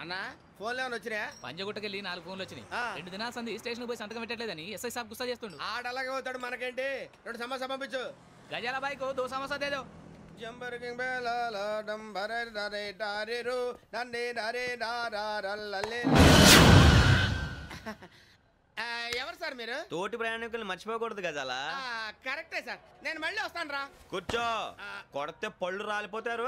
అన్నా ఫోన్లో ఏమైనా వచ్చినాయా? పంజగుట్టకెళ్ళి 4 ఫోన్లు వచ్చినాయి. 2 దినాల సంది స్టేషన్ పోయి సంతకం పెట్టలేదని ఎస్ఐ సాబ్ గుస్తా చేస్తుండు. ఆడలాగే పోతాడు, మనకేంటి? 2 సమస్య పంపించు. గజాల బైక్ 2 సమస్య దేదో. జంబరకింగ్ బేలాల డంబరే డరే డారిరు నందే డరే డారల్లలే. ఎవరు సార్ మీరు? తోటి ప్రయాణికులు మర్చిపోకూడదు గజాల. కరెక్టే సార్, నేను మళ్ళీ వస్తాను రా. కూర్చో, కొడితే పళ్ళు రాలిపోతారు.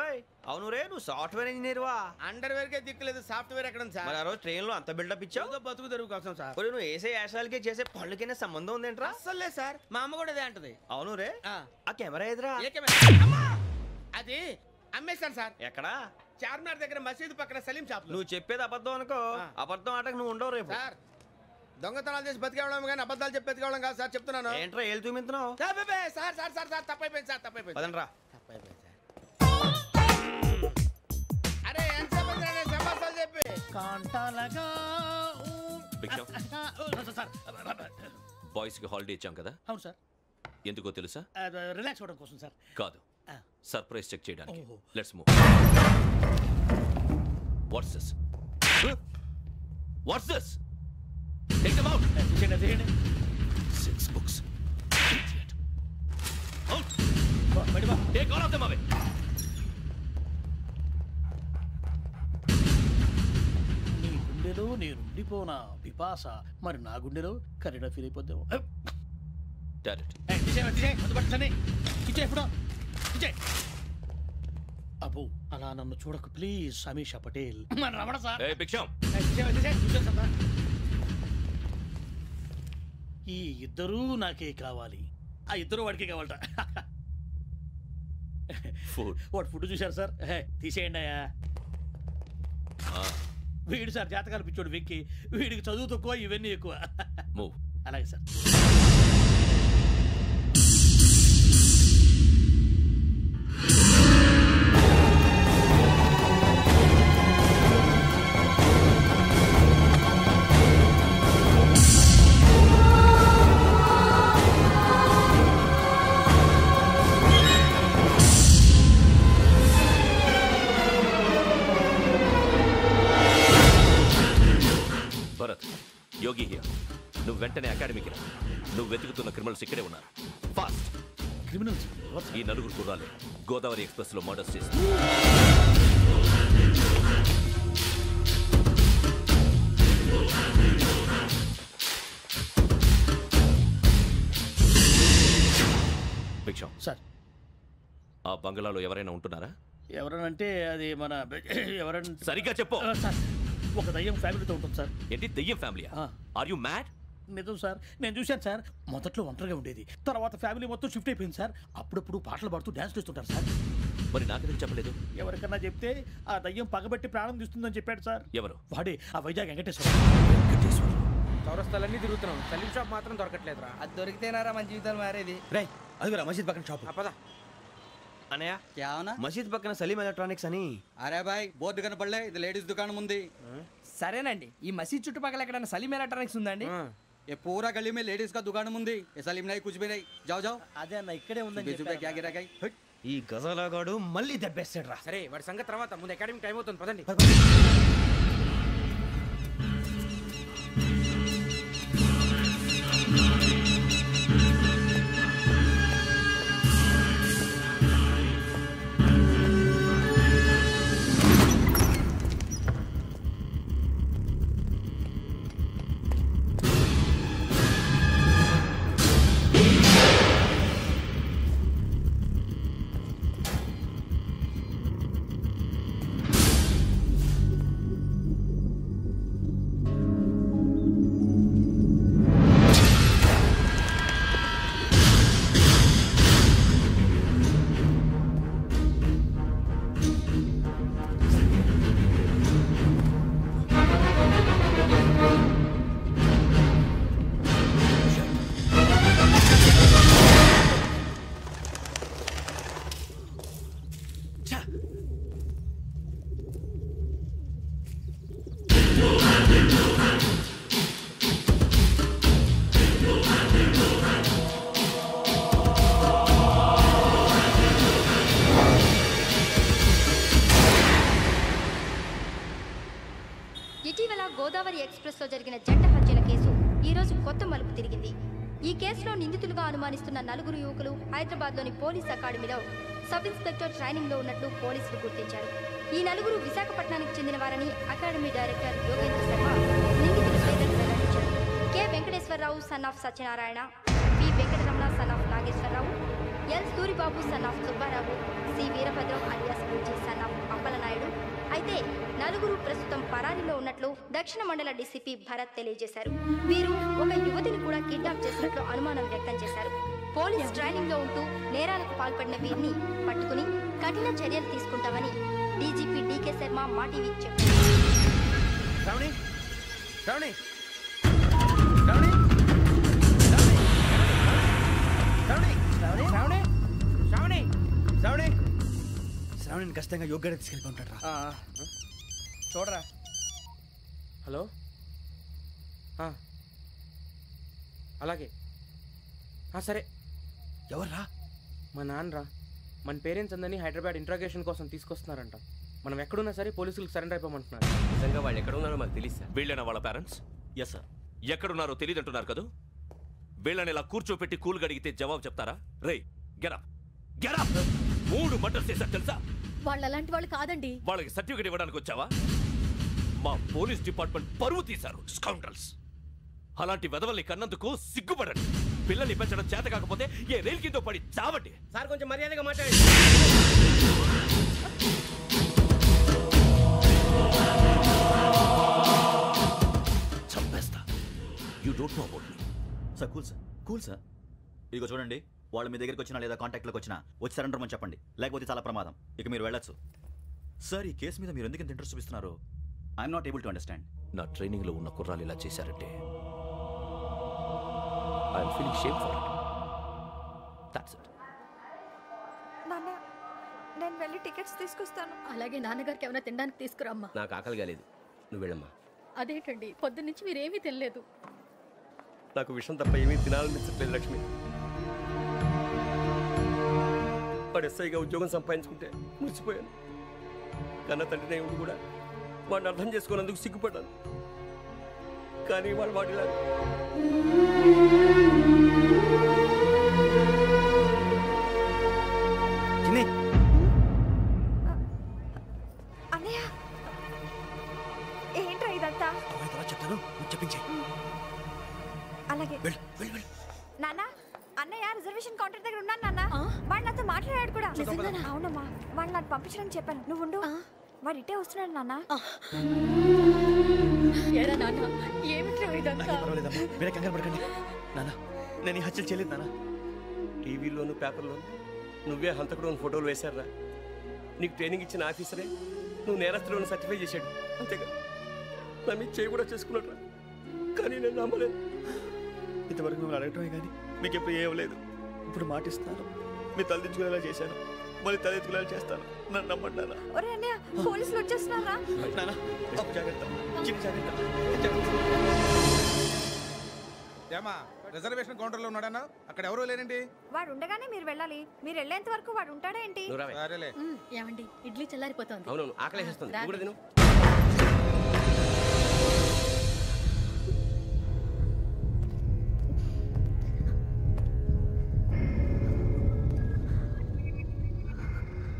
అవును రే, నువ్వు సాఫ్ట్వేర్ ఇంజనీర్ వా? అండర్వేర్ కే దిక్కులేదు, సాఫ్ట్వేర్ ఎక్కడ సార్? మరి ఆ రోజు ట్రైన్ లో అంత బిల్డప్ ఇచ్చావు. బతుకు తెరుగు కోసం సార్. నువ్వు వేసే యాశాలకి చేసే పళ్ళకైనా సంబంధం ఉందేంట్రా? అస్సలు లేదు సార్, మా అమ్మ కూడా అదే అంటది. అవును రే, ఆ కెమెరా ఎదురా? అది అమ్మేశాను సార్. ఎక్కడా? చార్మినార్ దగ్గర మసీదు పక్కన సలీం షాప్. నువ్వు చెప్పేది అబద్ధం అనుకో, అబద్ధం ఆటకు నువ్వు ఉండవు రేపు. సార్ దొంగతనాలు చేసి బతికేవడం కానీ అబద్ధాలు చెప్పి బతికేవడం కాదు సార్, చెప్తున్నాను. ఏంట్రా ఏళ్ళు చూపించినావు? సార్ సార్ సార్ సార్ తప్పైపోయింది సార్, తప్పైపోయింది. పదండ్రా. తప్పైపోయింది సార్. అరే ఎంత సమాసాలు చెప్పి కాంటాలగా బాయ్స్ కి హాలిడే ఇచ్చాం కదా? అవును సార్. ఎందుకో తెలుసా? రిలాక్స్ అవ్వడం కోసం సార్. కాదు, సర్ప్రైజ్ చెక్ చేయడానికి. Let's move. What's this? What's this? Take them out. తీయండి. 6 books. Out. Take all of them away. నీ గుండెలో నేను ఉండిపోనా పిపాస, మరి నా గుండెలో కరీడా ఫీల్ అయిపోద్దాము. అబ్బో అలా నన్ను చూడకు ప్లీజ్. సమీషా పటేల్. ఈ ఇద్దరూ నాకే కావాలి, ఆ ఇద్దరు వాడికే కావాలట. వాడు ఫుడ్ చూశారు సార్, తీసేయండి అయ్యా. వీడు సార్ జాతకాలు పిచ్చోడు వెక్కి, వీడికి చదువు తక్కువ ఇవన్నీ ఎక్కువ. అలాగే సార్. Yogi here. నువ్వు వెంటనే అకాడమీకి రా. నువ్వు వెతుకుతున్న క్రిమినల్స్ ఇక్కడే ఉన్నారు. ఫాస్ట్. క్రిమినల్స్? ఈ నలుగురు కుర్రాలే గోదావరి ఎక్స్ప్రెస్ లో మర్డర్స్ చేసి. భిక్షం సార్, ఆ బంగ్లాలో ఎవరైనా ఉంటున్నారా? ఎవరనంటే అది మన ఎవరంటే సరిగ్గా చెప్పు సార్. ఒక దయ్యం ఫ్యామిలీతో ఉంటుంది సార్. ఏంటి దయ్యం ఫ్యామిలీ? Are you mad? నిజం సార్, నేను చూశాను సార్. మొదట్లో ఒంటరిగా ఉండేది, తర్వాత ఫ్యామిలీ మొత్తం షిఫ్ట్ అయిపోయింది సార్. అప్పుడప్పుడు పాటలు పాడుతూ డాన్స్ చేస్తుంటారు సార్. మరి నాకెందుకు చెప్పలేదు? ఎవరికన్నా చెప్తే ఆ దయ్యం పగబెట్టి ప్రాణం తీస్తుందని చెప్పాడు సార్. ఎవరు? వాడే, ఆ వైజాగ్ వెంకటేశ్వర. చౌరస్తాలన్నీ తిరుగుతున్నాం, సలీం షాప్ మాత్రం దొరకట్లేదురా. అది దొరికితేనారా మన జీవితాలు మారేది. రేయ్, అదిగురా మసీద్ పక్కన షాప్. పద. అనయ్య, क्या होना? మసీద్ పక్కన సలీం ఎలక్ట్రానిక్స్ అని. అరే బాయ్, బోర్డు కనపడలే, ఇది లేడీస్ దుకాణం ఉంది. సరేనండి, ఈ మసీద్ చుట్టుపక్కల ఎక్కడైనా సలీం ఎలక్ట్రానిక్స్ ఉందండి? ये पूरा गली में लेडीज का दुकान मुंदी, ये सलीम नहीं कुछ भी नहीं. जाओ जाओ. అదే అన్న ఇక్కడే ఉందని చెప్పారు. क्या गिरा गई? ఈ గజాలగాడు మళ్ళీ దెబ్బేస్తాడు రా. సరే, వాడి సంగతి తర్వాత, ముందు అకాడమిక్ టైం అవుతుంది, పదండి. ఇటీవల గోదావరి ఎక్స్ప్రెస్లో జరిగిన జంట హత్యల కేసు ఈరోజు కొత్త మలుపు తిరిగింది. ఈ కేసులో నిందితులుగా అనుమానిస్తున్న 4 యువకులు హైదరాబాద్లోని పోలీస్ అకాడమీలో సబ్ ఇన్స్పెక్టర్ ట్రైనింగ్లో ఉన్నట్లు పోలీసులు గుర్తించారు. ఈ 4 విశాఖపట్నానికి చెందిన వారని అకాడమీ డైరెక్టర్ యోగేంద్ర శర్మ నిందితుల పేర్లను వెల్లడించారు. K Venkateswararao son of Satyanarayana, P Venkataramana son of Nageswararao, L Suribabu son of Subbarao, C Veerabhadram alias Bujji son of Appalanaidu. అయితే 4 ప్రస్తుతం పరారీలో ఉన్నట్లు దక్షిణ మండల డీసీపీ భరత్ తెలియజేశారు. వీరు ఒక యువతిని కూడా కిడ్నాప్ చేసినట్లు అనుమానం వ్యక్తం చేశారు. పోలీస్ ట్రైనింగ్ లో ఉంటూ నేరాలకు పాల్పడిన వీరిని పట్టుకుని కఠిన చర్యలు తీసుకుంటామని డీజీపీ డీకే శర్మ మా టీవీకి చెప్పారు. శ్రావణి శ్రావణి శ్రావణి శ్రావణి శ్రావణి శ్రావణి శ్రావణి శ్రావణిని ఖచ్చితంగా యోగ్యత తీసుకెళ్ళి ఉంటాడు రా. చూడరా. హలో, అలాగే సరే. ఎవర్రా? మా నాన్నరా. మన పేరెంట్స్ అందరినీ హైదరాబాద్ ఇంట్రాగేషన్ కోసం తీసుకొస్తున్నారంట. మనం ఎక్కడున్నా సరే పోలీసులకు సరెండర్ అయిపోమంటున్నారు. నిజంగా వాళ్ళు ఎక్కడ ఉన్నారో మాకు తెలియదు సార్. వీళ్ళైనా వాళ్ళ పేరెంట్స్? Yes sir. ఎక్కడున్నారో తెలియదు అంటున్నారు కదా. వీళ్ళని ఇలా కూర్చోపెట్టి కూల్ గడిగితే జవాబు చెప్తారా? రేయ్ గెటప్ గెటప్. 3 మర్డర్స్ చేశారు తెలుసా? వాళ్ళు అలాంటి వాళ్ళు కాదండి. వాళ్ళకి సర్టిఫికేట్ ఇవ్వడానికి వచ్చావా? మా పోలీస్ డిపార్ట్మెంట్ పరువు తీశారు స్కౌండ్రల్స్. అలాంటి వెధవల్ని కన్నందుకు సిగ్గుపడండి. పిల్లల్ని పెంచడం చేత కాకపోతే ఏ రైలు కింద పడి చావండి. సార్ కొంచెం మర్యాదగా మాట్లాడండి. చంపేస్తా. You don't know about me. Sir cool sir. ఇదిగో చూడండి, వాళ్ళు మీ దగ్గరికి వచ్చినా లేదా కాంటాక్ట్లోకి వచ్చినా వచ్చి సరెండర్ అని చెప్పండి, లేకపోతే చాలా ప్రమాదం. ఇక మీరు వెళ్ళొచ్చు. సార్, ఈ కేసు మీద మీరు ఎందుకు ఇంత ఇంట్రెస్ట్ చూపిస్తున్నారు? I'm not able to understand. నా ట్రైనింగ్లో ఉన్న కుర్రాలు ఇలా చేశారంటే I'm feeling shame for it. That's it. నాన్న, నేను వెళ్ళి టికెట్స్ తీసుకొస్తాను. అలాగే నాన్నగారికి ఏమైనా తినడానికి తీసుకురామ్మా. నాకు ఆకలి కాలేదు, నువ్వు వెళ్ళమ్మా. అదేంటండి, పొద్దున్నుంచి మీరేమీ తినలేదు. నాకు విషయం తప్ప ఏమీ తినాలనిపించట్లేదు లక్ష్మి. వాడు ఎస్ఐగా ఉద్యోగం సంపాదించుకుంటే మురిసిపోయాను. కన్న తండ్రి ఉండి కూడా వాడిని అర్థం చేసుకున్నందుకు సిగ్గుపడ్డాను. కానీ వాళ్ళు వాడిలా అన్నయ్య, ఏంట్రా ఇదంతా? చెప్తాను, చెప్పించే. అలాగే నాన్న. అన్నయ్య రిజర్వేషన్ కౌంటర్ దగ్గర ఉన్నాను నాన్న. వాడు నాతో మాట్లాడాడు కూడా. అవునమ్మా, వాడు నాకు పంపించడానికి చెప్పాను. నువ్వు ఉండు, వాడు ఇట్టే వస్తున్నాడు నాన్న. మీరే కంగారు పడకండి నాన్న. నేను ఈ హత్యలు చేయలేదు నాన్న. టీవీలోను పేపర్లోను నువ్వే హంతకుడు ఫోటోలు వేశారా? నీకు ట్రైనింగ్ ఇచ్చిన ఆఫీసరే నువ్వు నేరస్తులను సర్టిఫై చేశాడు. అంతేగా నా మీద చేయి కూడా చేసుకున్నాడు. కానీ నేను నమ్మలేదు. ఇంతవరకు మిమ్మల్ని అడగటమే కానీ మీకు ఎప్పుడు ఏమలేదు. ఇప్పుడు మాటిస్తాను, మీ తలదించుకునేలా చేశాను, మళ్ళీ తలెత్తుకునేలా చేస్తాను. నన్ను నమ్మండి నాన్న. ఒరే అన్నయ్య, పోలీసులు వచ్చేస్తున్నారా? నాన్న జాగ్రత్త, చిన్న జాగ్రత్త. ఏమా రిజర్వేషన్ కౌంటర్లో ఉన్నాడన్నా? అక్కడ ఎవరూ లేనండి. వాడు ఉండగానే మీరు వెళ్ళాలి. మీరు వెళ్ళేంత వరకు వాడు ఉంటాడా ఏంటి? సరేలే. ఏమండి, ఇడ్లీ చల్లారిపోతుంది. అవును, ఆకలేస్తుంది. కూడా తిను.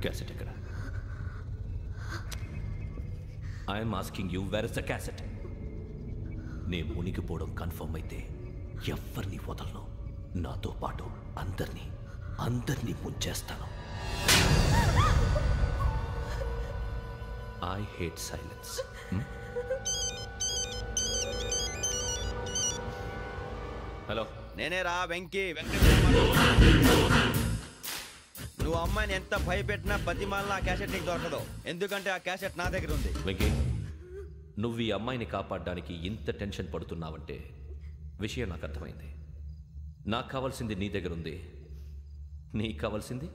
క్యాసెట్ ఎక్కడ? I'm asking you, where is the cassette? నే మునిగిపోవడం కన్ఫర్మ్ అయితే ఎవరిని వదలను. నాతో పాటు అందరినీ ముంచేస్తాను. I hate silence. హలో, నేనే రా వెంకీ. నువ్వు అమ్మాయిని ఎంత భయపెట్టినా బతిమాలినా ఆ క్యాసెట్ నీకు దొరకదు. ఎందుకంటే ఆ క్యాసెట్ నా దగ్గర ఉంది. వెంకీ, నువ్వు ఈ అమ్మాయిని కాపాడడానికి ఇంత టెన్షన్ పడుతున్నావంటే విషయం నాకు అర్థమైంది. నాకు కావాల్సింది నీ దగ్గర ఉంది, నీకు కావాల్సింది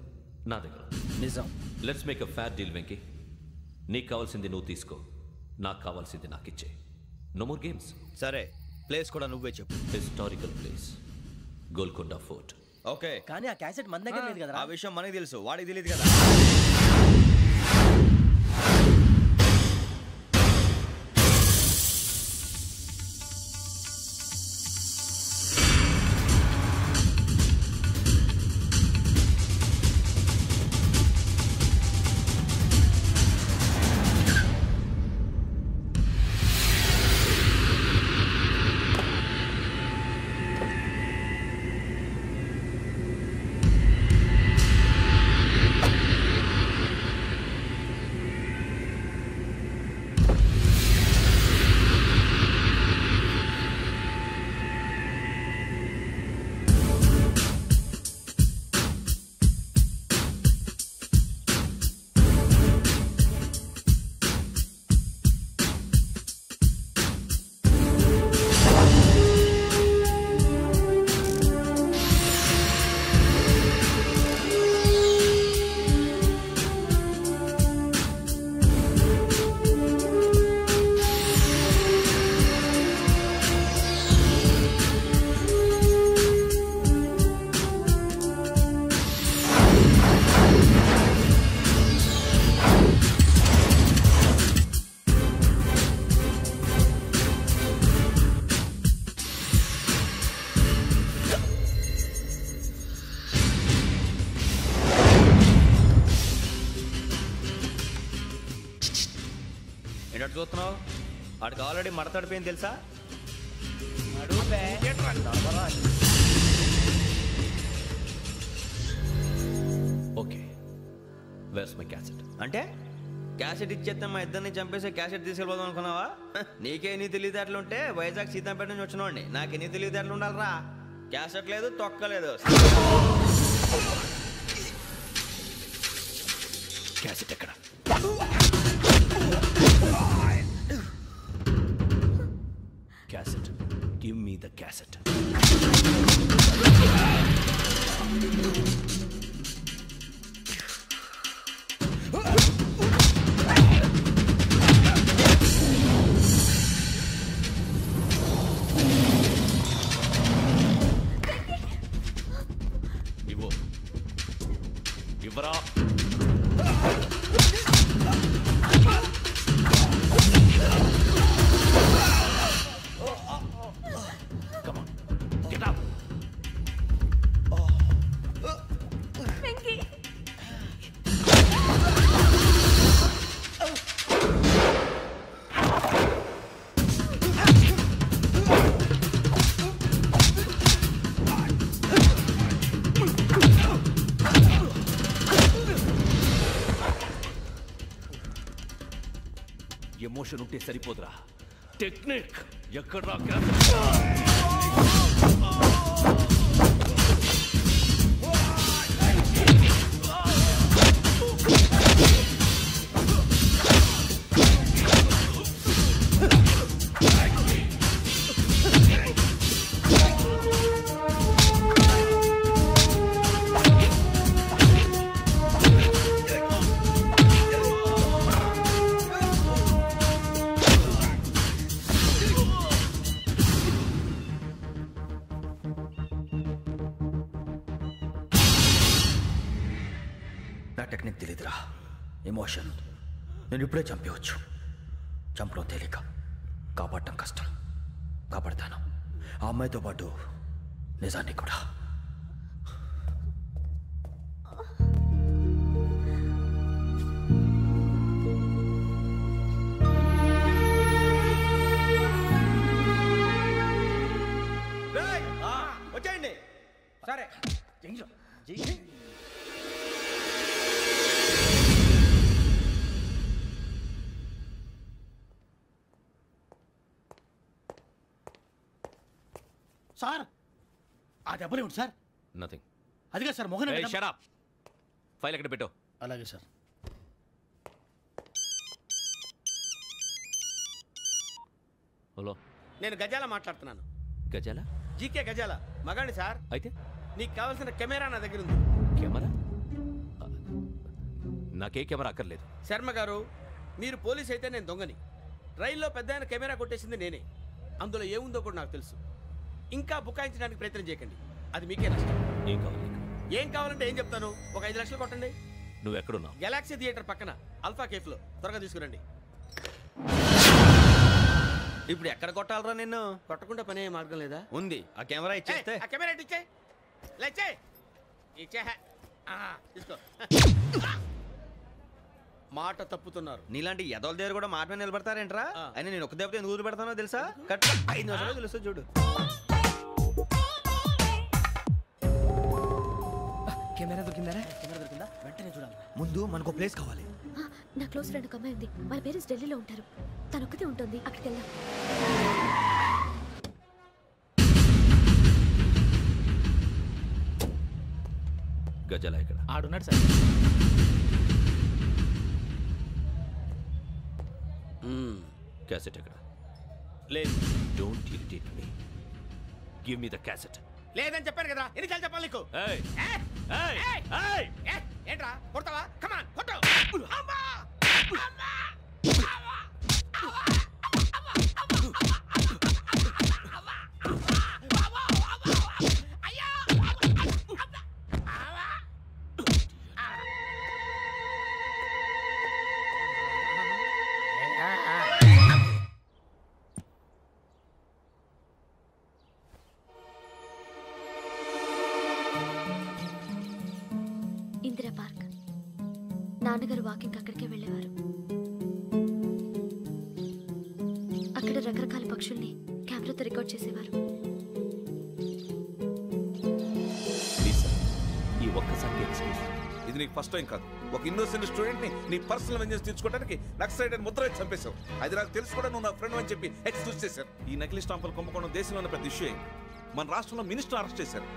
నా దగ్గర. నిజం. Let's make a fair deal Venky. నీకు కావాల్సింది నువ్వు తీసుకో, నాకు కావాల్సింది నాకు ఇచ్చే. No more games. సరే, ప్లేస్ కూడా నువ్వే చెప్పు. Historical place, Golconda fort. Okay, కానీ ఆ క్యాసెట్ మన దగ్గర లేదు కదా. ఆ విషయం మనకి తెలుసు, వాడికి తెలియదు కదా. ఏంటంటే చూస్తున్నావు? వాడికి ఆల్రెడీ మడతడిపోయింది తెలుసా? Okay, where's my cassette? అంటే క్యాసెట్ ఇచ్చేస్తే మా ఇద్దరిని చంపేసి క్యాసెట్ తీసుకెళ్ళిపోదాం అనుకున్నావా? నీకే ఎన్ని తెలివితేటలు ఉంటే వైజాగ్ సీతంపేట నుంచి వచ్చినవాడిని. నాకు ఎన్ని తెలివితేటలు ఉండాలరా? క్యాసెట్ లేదు, తొక్కలేదు. క్యాసెట్ ఎక్కడ? Cassette, give me the cassette. ఇవ్వు, ఇవ్వరా. Come on, get up. Emotion ఉంటే సరిపోదురా, టెక్నిక్ ఎక్కడ్రా? నా టెక్నిక్ తెలీదురా, ఎమోషన్. నేను ఇప్పుడే చంపేవచ్చు. చంపడం తేలిక, కాపాడటం కష్టం. కాపాడతాను ఆ అమ్మాయితో పాటు నిజాన్ని కూడా. వచ్చేయండి. సరే సార్, ఆ దెబ్బలే ఉంది సార్. నథింగ్. అదిగా sir Mohan. Shut up. File ఎక్కడ పెట్టు? అలాగే సార్. హలో, నేను గజాల మాట్లాడుతున్నాను. గజాల? జీకే గజాల మగాండి సార్. అయితే నీకు కావాల్సిన కెమెరా నా దగ్గర ఉంది. కెమెరా? నాకే కెమెరా అక్కర్లేదు. శర్మ గారు, మీరు పోలీస్ అయితే నేను దొంగని. రైల్లో పెద్ద ఆయన కెమెరా కొట్టేసింది నేనే. అందులో ఏముందో కూడా నాకు తెలుసు. ఇంకా బుకాయించడానికి ప్రయత్నం చేయకండి, అది మీకే నష్టం. ఏం కావాలి? ఏం కావాలంటే ఏం చెప్తాను. ఒక 5 లక్షలు కొట్టండి. నువ్వు ఎక్కడున్నావు? గెలాక్సీ థియేటర్ పక్కన అల్ఫా కేఫ్లో. త్వరగా తీసుకురండి. ఇప్పుడు ఎక్కడ కొట్టాలరా నిన్ను? కొట్టకుండా పనే మార్గం లేదా? ఉంది. ఆ కెమెరా ఇచ్చేస్తే. ఆ కెమెరా ఇచ్చే లేచే ఇచ్చే తీసుకో. మాట తప్పుతున్నారు. నీలాంటి ఎదల దగ్గర కూడా మాట మీద నిలబడతారేంట్రా? అయినా నేను ఒక దెబ్బతో ఎందుకు పెడతానో తెలుసా? కట్ 5 నిమిషాలు తెలుసు చూడు. కెమెరా దొరికిందా? వెంటనే చూడాలి. ముందు మనకు ప్లేస్ కావాలి. నా క్లోజ్ ఫ్రెండ్ ఒక అమ్మాయి ఉంది. వాళ్ళ పేరెంట్స్ ఢిల్లీలో ఉంటారు. తను ఒక్కతే ఉంటుంది. అక్కడికి వెళ్దాం. గజాల ఇక్కడ ఆడున్నాడు సార్. క్యాసెట్ ఎక్కడ? లేదు. Don't irritate me. Give me the cassette. లేదని చెప్పాను కదా, ఎన్నిసార్లు చెప్పాలి నీకు? ఏంట్రా కొడతావా? కమాన్ కొట్టు. ఇందిరా పార్క్. నాన్నగారు వాకింగ్ అక్కడికే వెళ్ళేవారు. అక్కడ రకరకాల పక్షుల్ని కెమెరాతో రికార్డ్ చేసేవారు. ఈ ఒక్కసారి ఎక్స్క్యూజ్. ఇది నీకు ఫస్ట్ టైం కాదు. ఒక ఇన్నోసెంట్ స్టూడెంట్ ని నీ పర్సనల్ వెంజెన్స్ తీర్చుకోవడానికి నక్సలైట్ అని ముద్ర వేసి చంపేశావు. అది నాకు తెలుసు కూడా నువ్వు నా ఫ్రెండ్ అని చెప్పి ఎక్స్క్యూజ్ చేశారు. ఈ నకిలీ స్టాంపులు కుంభకోణం దేశంలో ఉన్న పెద్ద ఇష్యూ అయింది. మన రాష్ట్రంలో మినిస్టర్ అరెస్ట్ చేశారు.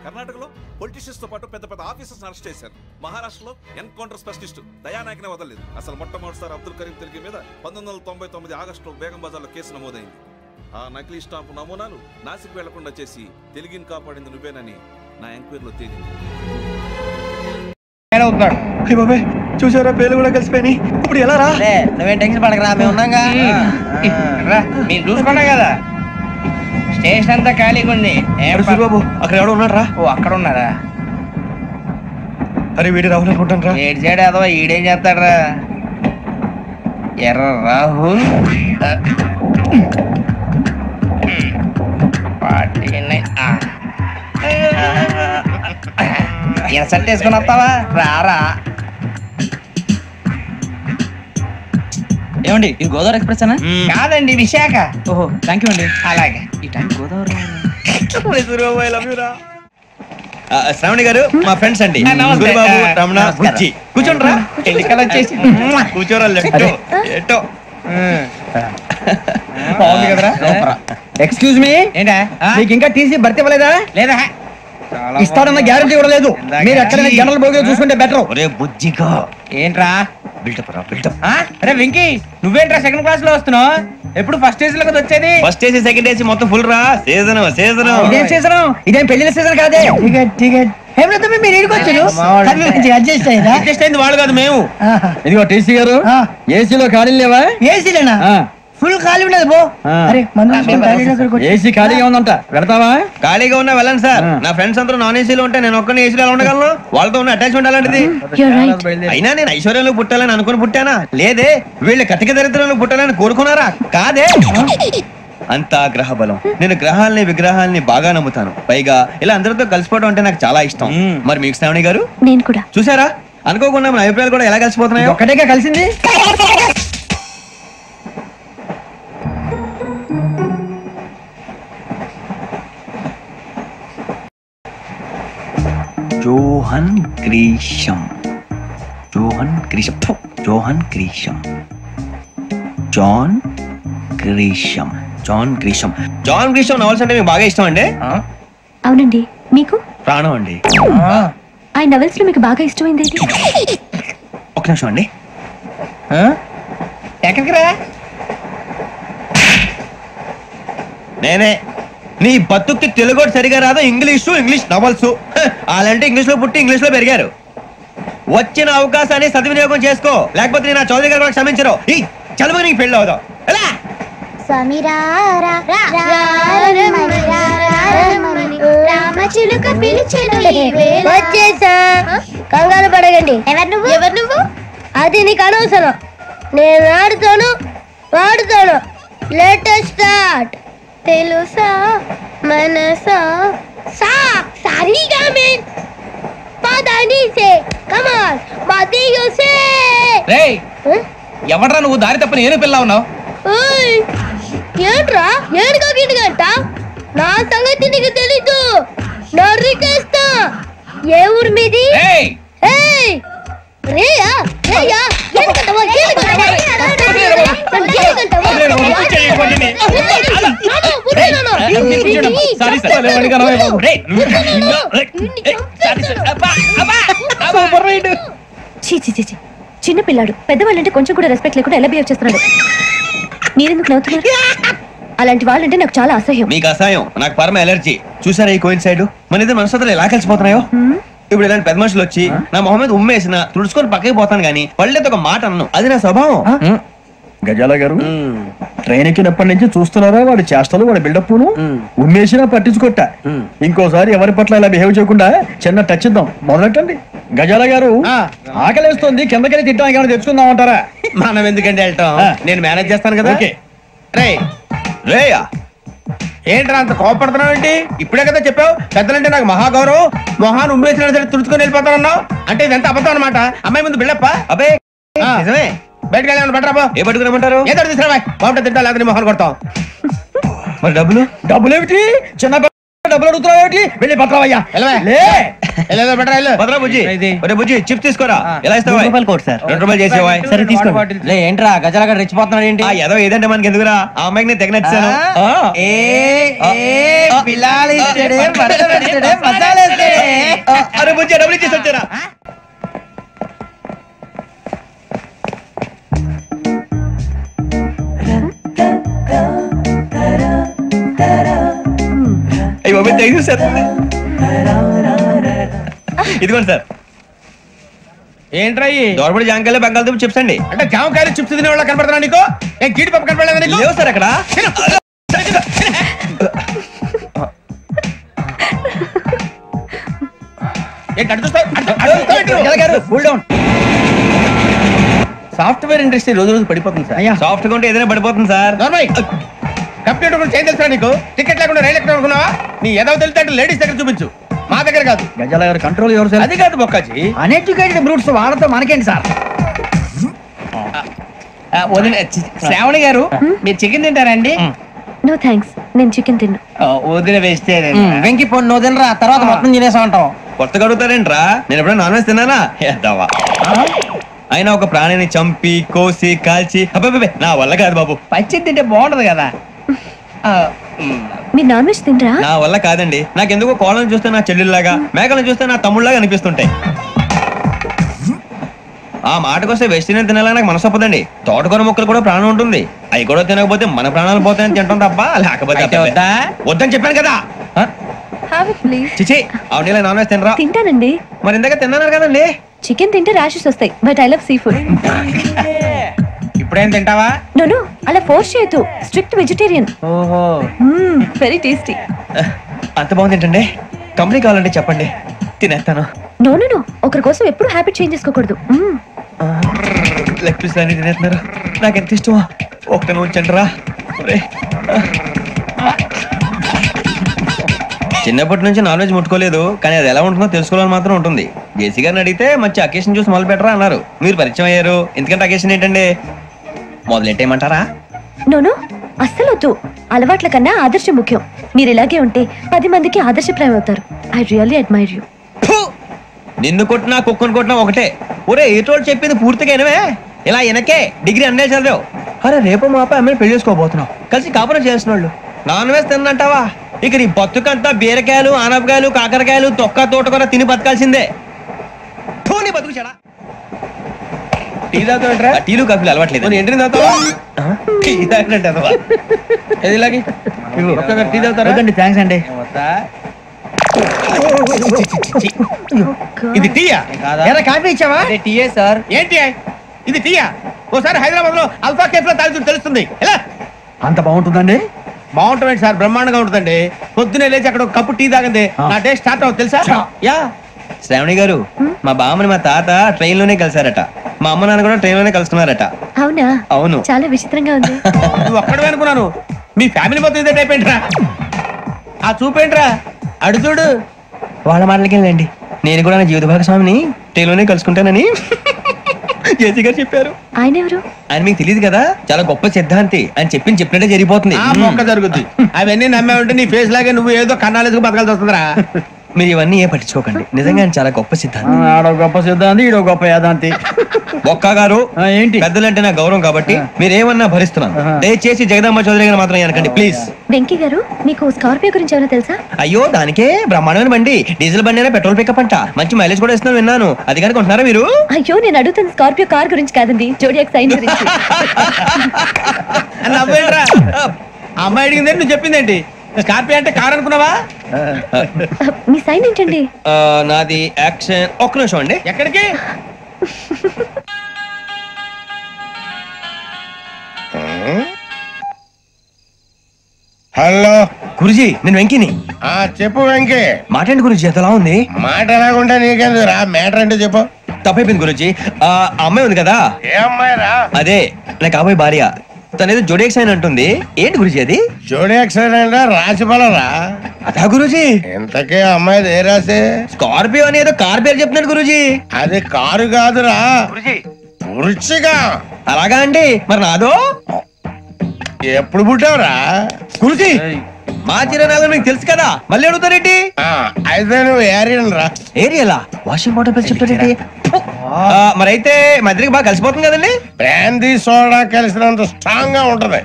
కర్ణాటకలో పొలిటీషియన్స్ తో పాటు పెద్ద పెద్ద ఆఫీసర్స్ అరెస్ట్ చేశారు. మహారాష్ట్రలో ఎన్కౌంటర్ స్పెషలిస్ట్ దయానాయకనే వదలలేదు. అసలు మొట్టమొదటిసారి అబ్దుల్ కరీం తిరిగి మీద 1999 ఆగస్టులో బేగం బజార్లో కేసు నమోదైంది. ఆ నకిలీ స్టాంపు నమూనాలు నాసిక్ వెళ్లకుండా చేసి తెలుగుని కాపాడింది నువ్వేనని నా ఎంక్వైరీలో తేలింది. చూసారా, పేర్లు కూడా కలిసిపోయినాయి. ఇప్పుడు ఎలా రా? నువ్వేం టెన్షన్ పడకరా, మేము ఉన్నాగా. మీరు చూసుకున్నా కదా, స్టేషన్ అంతా ఖాళీగా ఉంది. బాబు అక్కడ ఎవడో ఉన్నాడు రా. ఓ అక్కడ ఉన్నారా? అరే వీడి రాహుల్ అనుకుంటాను రా. ఏడు చేయడం అదో ఈడేం చేస్తాడరా? ఎర్ర రాహుల్ ఇన్సర్ట్ వేసుకుని వస్తావా? రారా. ఏమండి ఇది గోదావరి ఎక్స్ప్రెస్ అనా? కాదండి, విశాఖ. ఓహో థ్యాంక్ యూ అండి. అలాగే. ఈ టైం గోదావరి శ్రావణి గారు మా ఫ్రెండ్స్ అండి. రమణ బుజ్జి. కూర్చోండి రా. ఎన్నికలు వచ్చేసి కూర్చోరా. ఎటో బాగుంది కదరా. ఎక్స్క్యూజ్ మీ, ఏంటా మీకు ఇంకా టీసీ భర్తీ ఇవ్వలేదా? లేదా. ఇస్తాడన్న గ్యారంటీ కూడా లేదు. మీరు ఎక్కడైనా జనరల్ బోగిలో చూసుకుంటే బెటర్. ఒరే బుజ్జిగా. ఏంట్రా బిల్డప్ రా, బిల్డప్. అరే వెంకీ, నువ్వేంట్రా సెకండ్ క్లాస్ లో వస్తున్నావు? ఎప్పుడు ఫస్ట్ ఏసీ లో కదా వచ్చేది? ఫస్ట్ ఏసీ సెకండ్ ఏసీ మొత్తం ఫుల్ రా. Season season. ఇదేం సీజన్? ఇదేం పెళ్లిన సీజన్ కాదే. టికెట్ టికెట్ మీరు ఇడికొచ్చారు. అడ్జస్ట్ అయింది వాళ్ళు కాదు, మేము. ఇదిగో టీసీ గారు, ఏసీలో ఖాళీలు లేవా? ఏసీలేనా? ఫుల్ ఖాళీ ఉండదు బో. ఏసీ ఖాళీగా ఉందంట, పెడతావా? ఖాళీగా ఉన్నా వెళ్ళండి సార్. నా ఫ్రెండ్స్ అందరూ నాన్ ఏసీలో ఉంటే నేను ఒక్కనే ఏసీలో ఎలా ఉండగలను? వాళ్ళతో ఉన్న అటాచ్మెంట్ అలాంటిది. అయినా నేను ఐశ్వర్యంలో పుట్టాలని అనుకుని పుట్టానా? లేదే. వీళ్ళు కటిక దరిద్రంలో పుట్టాలని కోరుకున్నారా? కాదే. అంతా గ్రహ బలం. నేను గ్రహాలని విగ్రహాలని బాగా నమ్ముతాను. పైగా ఇలా అందరితో కలిసిపోవడం అంటే నాకు చాలా ఇష్టం. మరి మీకు శ్రావణి గారు? నేను కూడా. చూసారా, అనుకోకుండా మన అభిప్రాయాలు కూడా ఎలా కలిసిపోతున్నాయో. ఒక్కటేగా కలిసింది. Johan Grisham. Johan Grisham. Johan Grisham. John Grisham. John Grisham. John Grisham novels అంటే మీకు బాగా ఇష్టం అండి? అవునండి. మీకు? ప్రాణం అండి. ఆ నవల్స్ లో మీకు బాగా ఇష్టమైంది ఏంటి? ఒక నిమిషం అండి. ఎక్కడికి రా? నేనే. నీ బతుక్కి తెలుగు సరిగా రాదు, ఇంగ్లీష్ నవల్స్. అలాంటి ఇంగ్లీష్ లో పుట్టి ఇంగ్లీష్ లో పెరిగారు. వచ్చిన అవకాశాన్ని సద్వినియోగం చేసుకో, లేకపోతే నేను ఆ చౌదరి గారు కూడా క్షమించరు. ఈ చదువు నీకు పెళ్ళి అవుదాం. వచ్చేసా, కంగారు పడగండి. ఎవరు నువ్వు? అది నీకు అనవసరం. నేను ఆడుతాను, వాడుతాను. Latest start. తెలుసా మనసా సా సారీగా మే పదని సే కమాల్ మదియో సే. రేయ్ ఎవడ్రా నువ్వు? దారి తప్ప నేను పిల్ల ఉన్నావు. ఓయ్ ఏంట్రా ఏడుగా గిడుగంట? నా సంగతి నీకు తెలీదు. నరికేస్తా. ఏ ఊరు మీది? ఏయ్ రేయా రేయా ఏడుగంటవా ఏడుగంటవా చిన్న పిల్లాడు. పెద్దవాళ్ళంటే కొంచెం కూడా రెస్పెక్ట్ లేకుండా ఎలా బిహేవ్ చేస్తున్నాడు. మీరెందుకు నవ్వుతున్నారు? అలాంటి వాళ్ళంటే నాకు చాలా అసహ్యం. మీకు అసహ్యం, నాకు పరమ ఎలర్జీ. చూసారా ఈ కోయిన్సైడ్? మన ఇద్దరు మనసులో ఎలా కలిసిపోతున్నాయో. ఇప్పుడు ఇలాంటి పెద్ద మనుషులు వచ్చి నా మొహం మీద ఉమ్మేసిన తుడుచుకొని పక్కకి పోతాను గానీ పళ్ళేతో ఒక మాట అన్ను. అది నా స్వభావం. గజాల గారు, ట్రైన్ ఎక్కినప్పటి నుంచి చూస్తున్నారా వాడి చేష్టలు, వాడి బిల్డప్. ఉమ్మేసినా పట్టించుకోట. ఇంకోసారి ఎవరి పట్ల ఇలా బిహేవ్ చేయకుండా చిన్న టచ్ ఇద్దాం. మొదలెట్టండి. గజాల గారు, ఆకలేస్తుంది, కిందకెళ్ళి తిట్టడానికి ఏమైనా తెచ్చుకుందాం అంటారా? మనం ఎందుకంటే వెళ్తాం, నేను మేనేజ్ చేస్తాను కదా. రేయా ఏంట్రా అంత కోపడుతున్నావు ఏంటి? ఇప్పుడే కదా చెప్పావు పెద్దలంటే నాకు మహాగౌరవం, మొహాన్ని ఉమ్మేసిన సరే తుడుచుకొని వెళ్ళిపోతానన్నావు. అంటే ఇదంతా అబద్ధం అనమాట. అమ్మాయి ముందు బిల్డప్ప? అబ్బే నిజమే. బయటకు వెళ్ళాను బట్రాబో. ఏ పట్టుకురమ్మంటారు? ఏదో తీసుకురా బాగుంటుంది తింటా లేదని మొహన్ కొడతాం. మరి డబ్బులు ఏమిటి? చిన్న డబ్బులు అడుగుతున్నావు ఏమిటి? వెళ్ళి పట్టరావయ్యా. భద్రా బుజ్జి, ఒరే బుజ్జి చిప్స్ తీసుకోరా. ఎలా ఇస్తావా? Court sir. 2 రూపాయలు చేసేవా? సరే తీసుకోండి. ఏంట్రా గజలగా రెచ్చిపోతున్నాడు ఏంటి? ఏదో ఏదంటే మనకి ఎందుకురా, ఆ అమ్మాయికి నేను తెగ నచ్చాను. అరే బుజ్జి డబ్బులు ఇచ్చేసి వచ్చారా? ఇదిగోండి సార్. ఏంట్రా దోరబడి జామకాయలు బంగాళదుంప చిప్స్ అండి. అంటే జామకాయలు చిప్స్ తినే వాళ్ళ కనపడుతున్నా నీకు? ఏం గీడి పప్పు కనపడలేదు నీకు? లేవు సార్ అక్కడ. సాఫ్ట్వేర్ ఇండస్ట్రీ రోజు రోజు పడిపోతుంది సార్. సాఫ్ట్ గా ఉంటే ఏదైనా పడిపోతుంది సార్. కంప్యూటర్ కూడా చేంజ్ తెలుసా నీకు? టికెట్ లేకుండా రైలు ఎక్కడ అనుకున్నావా? నీ ఏదో తెలితే లేడీస్ దగ్గర చూపించు, మా దగ్గర కాదు. గజాల గారు కంట్రోల్ ఎవరు? అది కాదు బొక్కాజీ, అన్ఎడ్యుకేటెడ్ బ్రూట్స్ వాళ్ళతో మనకేంటి సార్? శ్రావణి గారు మీరు చికెన్ తింటారండి? నో థ్యాంక్స్, నేను చికెన్ తిన్నా. వదిన వేస్తే వెంకి పొన్ను నువ్వు తినరా, తర్వాత మొత్తం తినేసా ఉంటాం. కొత్తగా అడుగుతారేంట్రా? నేను ఎప్పుడైనా నాన్ వెజ్ తిన్నానా? ఎద్దావా. అయినా ఒక ప్రాణిని చంపి కోసి కాల్చి అబ్బే నా వల్ల కాదు బాబు. పచ్చి తింటే బాగుంటది కదా. మీరు నాన్ వెజ్ తినరా? నా వల్ల కాదండి. నాకెందుకో కోళ్ళను చూస్తే నా చెల్లెల్లాగా, మేకలను చూస్తే నా తమ్ముళ్ళలాగా అనిపిస్తుంటాయి. ఆ మాటకొస్తే వెస్టిరియన్ తినాలని నాకు మనసు ఒప్పదండి. తోటకూర మొక్కలు కూడా ప్రాణం ఉంటుంది. అవి కూడా తినకపోతే మన ప్రాణాలు పోతాయని తింటాం తప్ప లేకపోతే వద్దని చెప్పాను కదా. చిచి అవునీ నాన్ వెజ్ తినరా? తింటానండి. మరి ఇందాక తిన్నాను కదండి. చికెన్ తింటే ర్యాషెస్ వస్తాయి, but I love sea food. ఇప్పుడేం తింటావా? నో అలా ఫోర్స్ చేయొద్దు, స్ట్రిక్ట్ వెజిటేరియన్. ఓహో, వెరీ టేస్టీ. అంత బాగుంది ఏంటండి? కంపెనీ కావాలంటే చెప్పండి, తినేస్తాను. నో ఒకరి కోసం ఎప్పుడు హ్యాబిట్ చేంజ్ చేసుకోకూడదు. లెగ్ పీస్ అన్ని తినేస్తున్నారు, నాకు ఎంత ఇష్టమో. ఒకటి ఉంచండి రా. చిన్నప్పటి నుంచి నాన్ వెజ్ ముట్టుకోలేదు, కానీ అది ఎలా ఉంటుందో తెలుసుకోవాలని మాత్రం ఉంటుంది. జేసీ గారిని అడిగితే మంచి అకేషన్ చూసి మొదలు పెట్టరా అన్నారు. మీరు పరిచయం అయ్యారు, ఎందుకంటే అకేషన్ ఏంటండి? మొదలెట్టేయమంటారా? నో అస్సలు వద్దు. అలవాట్ల కన్నా ఆదర్శం ముఖ్యం. మీరు ఇలాగే ఉంటే 10 మందికి ఆదర్శప్రాయం అవుతారు. I really admire you. నిన్ను కొట్టినా కుక్కను కొట్టినా ఒకటే. ఒరే ఏటోళ్ళు చెప్పింది పూర్తిగా వినవే. ఇలా వెనకే డిగ్రీ అన్నే చదివావు. అరే రేపు మా అబ్బాయి అమ్మాయిని పెళ్లి చేసుకోబోతున్నావు, కలిసి కాపురం చేసిన వాళ్ళు. నాన్ వెజ్ తిన్నంటావా? ఇక నీ బతుకంతా బీరకాయలు, ఆనపకాయలు, కాకరకాయలు, తొక్క తోట కూడా తిని బతకాల్సిందే. నీ బతుకు చెడా. టీ తాగుతావుంటారా? టీలు కాఫీలు అలవాట్లేదు. ఎంట్రీ తాగుతావా? టీ తాగినట్టు అదవా. ఇలాగే టీ తాగుతారా? థ్యాంక్స్ అండి. ఇది టీయా? కాఫీ ఇచ్చావా? టీయే సార్. ఏంటి ఇది టీయా? ఓసారి హైదరాబాద్ లో అల్ఫా కేఫ్ లో తాగుతూ తెలుస్తుంది. ఎలా అంత బాగుంటుందండి? బాగుంటుంది సార్, బ్రహ్మాండంగా ఉంటుందండి. పొద్దునే లేచి అక్కడ ఒక కప్పు టీ తాగండి, నా డే స్టార్ట్ అవుతుంది తెలుసా? యా. శ్రావణి గారు, మా బామ్మని మా తాత ట్రైన్ లోనే కలిసారట. మా అమ్మ నాన్న కూడా ట్రైన్ లోనే కలుస్తున్నారట. అవునా? అవును. చాలా విచిత్రంగా ఉంది. నువ్వు ఒక్కడే అనుకున్నాను, మీ ఫ్యామిలీ మొత్తం ఇదే టైప్ ఏంట్రా? ఆ చూపేంట్రా, అడు చూడు. వాళ్ళ మాటలకి వెళ్ళండి. నేను కూడా నా జీవిత భాగస్వామిని ట్రైన్ లోనే కలుసుకుంటానని జేసీ గారు చెప్పారు. ఆయన ఎవరు? ఆయన మీకు తెలియదు కదా, చాలా గొప్ప సిద్ధాంతి అని చెప్పినట్టే జరిగిపోతుంది. మొక్క జరుగుద్ది. అవన్నీ నమ్మే ఉంటే నీ ఫేస్ లాగే నువ్వు ఏదో కన్నాలేసుకు బతకాల్సి వస్తుందిరా. మీరు ఇవన్నీ ఏ పట్టించుకోకండి, నిజంగా ఆయన చాలా గొప్ప సిద్ధాంతి. ఆడో గొప్ప సిద్ధాంతి, ఈడో గొప్ప యాదాంతి. ఒక్క గారు ఏంటి? పెద్దలంటే నా గౌరవం కాబట్టి మీరేమన్నా భరిస్తున్నాను. దయచేసి జగదాంబ చౌదరి గారు మాత్రం అనకండి ప్లీజ్. వెంకీ గారు, మీకు స్కార్పియో గురించి ఏమైనా తెలుసా? అయ్యో దానికే బ్రహ్మాండమైన బండి, డీజిల్ బండి అయినా పెట్రోల్ పికప్ అంట, మంచి మైలేజ్ కూడా ఇస్తున్నాను విన్నాను. అది కానీ కొంటున్నారా మీరు? అయ్యో నేను అడుగుతున్న స్కార్పియో కార్ గురించి కాదండి, జోడియాక్ సైన్ గురించి. అమ్మాయి అడిగింది నువ్వు చెప్పిందేంటి? స్కార్పియో అంటే కార్ అనుకున్నావా? మీ సైన్ ఏంటండి? నాది యాక్షన్. ఒక్క నిమిషం అండి. ఎక్కడికి? హలో గురుజీ, నేను వెంకిని. చెప్పు వెంకీ. మాట ఏంటి గురుజీ, ఎలా ఉంది? మాట ఎలాగుంటే నీకెందుకు రా, మ్యాటర్ అంటే చెప్పు. తప్పైపోయింది గురుజీ. ఆ అమ్మాయి ఉంది కదా, ఏ అమ్మాయి రా? అదే నా కాబోయే భార్య. తనేదో జోడియాక్ సైన్ అంటుంది. ఏంటి గురుజీ అది? జోడియాక్ సైన్ అంటే రాసి పడరా? అదా గురుజీ. ఇంతకే అమ్మాయి ఏ రాసి? స్కార్పియో అని ఏదో కార్ పేరు చెప్తున్నాడు గురుజీ. అది కారు కాదురా, వృచ్చిక. అలాగా అండి, మరి నాదో ఎప్పుడు పుట్టావురా? గురుజీ మా చిరనాలు మీకు తెలుసు కదా, మళ్ళీ అడుగుతారేంటి? అయితే నువ్వు ఏరియన్ రా. ఏరియలా? వాషింగ్ వాటర్ బిల్ చెప్తారేంటి? మరైతే మా ఇద్దరికి బాగా కలిసిపోతుంది కదండి. బ్రాందీ సోడా కలిసినంత స్ట్రాంగ్ గా ఉంటది.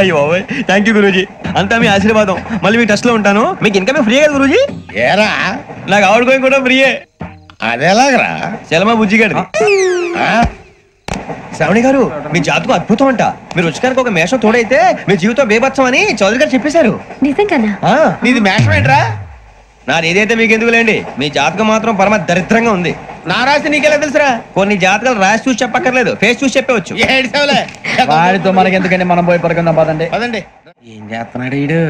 అయ్యో థ్యాంక్ యూ గురూజీ, అంతా మీ ఆశీర్వాదం. మళ్ళీ మీ టచ్ లో ఉంటాను. మీకు ఇన్కమ్ ఫ్రీ కదా గురూజీ? ఏరా నాకు ఆవిడ గోయింగ్ కూడా ఫ్రీయే. అదేలాగరా? చలమా బుజ్జి గారి. శ్రావణి గారు, మీ జాతకం అద్భుతం అంట. మీరు రుచికానికి ఒక మేషం తోడైతే మీ జీవితం బేబత్సం అని చౌదరి గారు చెప్పేశారు. నిజంగానా? నీది మేషం ఏంట్రా? నాది ఏదైతే మీకు ఎందుకులేండి, మీ జాతకం మాత్రం పరమ దరిద్రంగా ఉంది. నా రాసి నీకెలా తెలుసురా? కొన్ని జాతకాలు రాసి చూసి చెప్పక్కర్లేదు, ఫేస్ చూసి చెప్పవచ్చు. వాడితో మనకి ఎందుకండి, మనం పోయి పడుకుందాం పదండి. పదండి. ఏం చేస్తున్నాడు వీడు?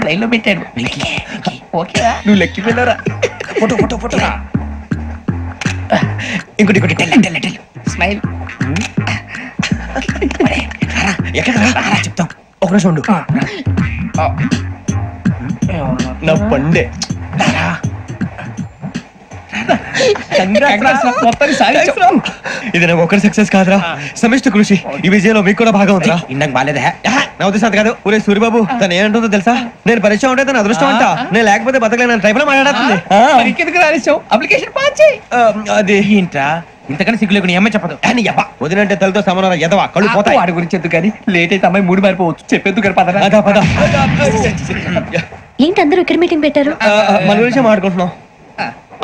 లైన్ లో పెట్టాడు. నువ్వు లెక్కి వెళ్ళారా? Photo photo photo. ఇంకోటి ఇంకోటి టెల్ స్మైల్. ఎక్కడ చెప్తాం, ఒక నిమిషం ఉండు. నా పండే ఇది నాకు ఒకరి సక్సెస్ కాదురా, సమిష్టి కృషి. ఈ విజయంలో మీకు కూడా భాగం ఉందిరా. ఇందాక బాగాలేదా? నా ఉద్దేశం అంత కాదు. ఊరే సూర్యబాబు తను ఏమంటుందో తెలుసా? నేను పరిచయం ఉంటే తన అదృష్టం అంట. నేను లేకపోతే బతకలేను ట్రైబ్ లో మాట్లాడుతుంది. అప్లికేషన్ పాస్ చేయి. అది ఏంట్రా ఇంతకన్నా సిగ్గు లేకుండా ఏమై చెప్పదు. వదినంటే తలతో సమానం ఎదవా, కళ్ళు పోతాయి. వాడి గురించి ఎందుకు కానీ, లేట్ అయితే అమ్మాయి మూడు మారిపోవచ్చు. చెప్పేందుకు పద. ఏంటి అందరూ ఇక్కడ మీటింగ్ పెట్టారు? మన గురించి మాట్లాడుకుంటున్నాం.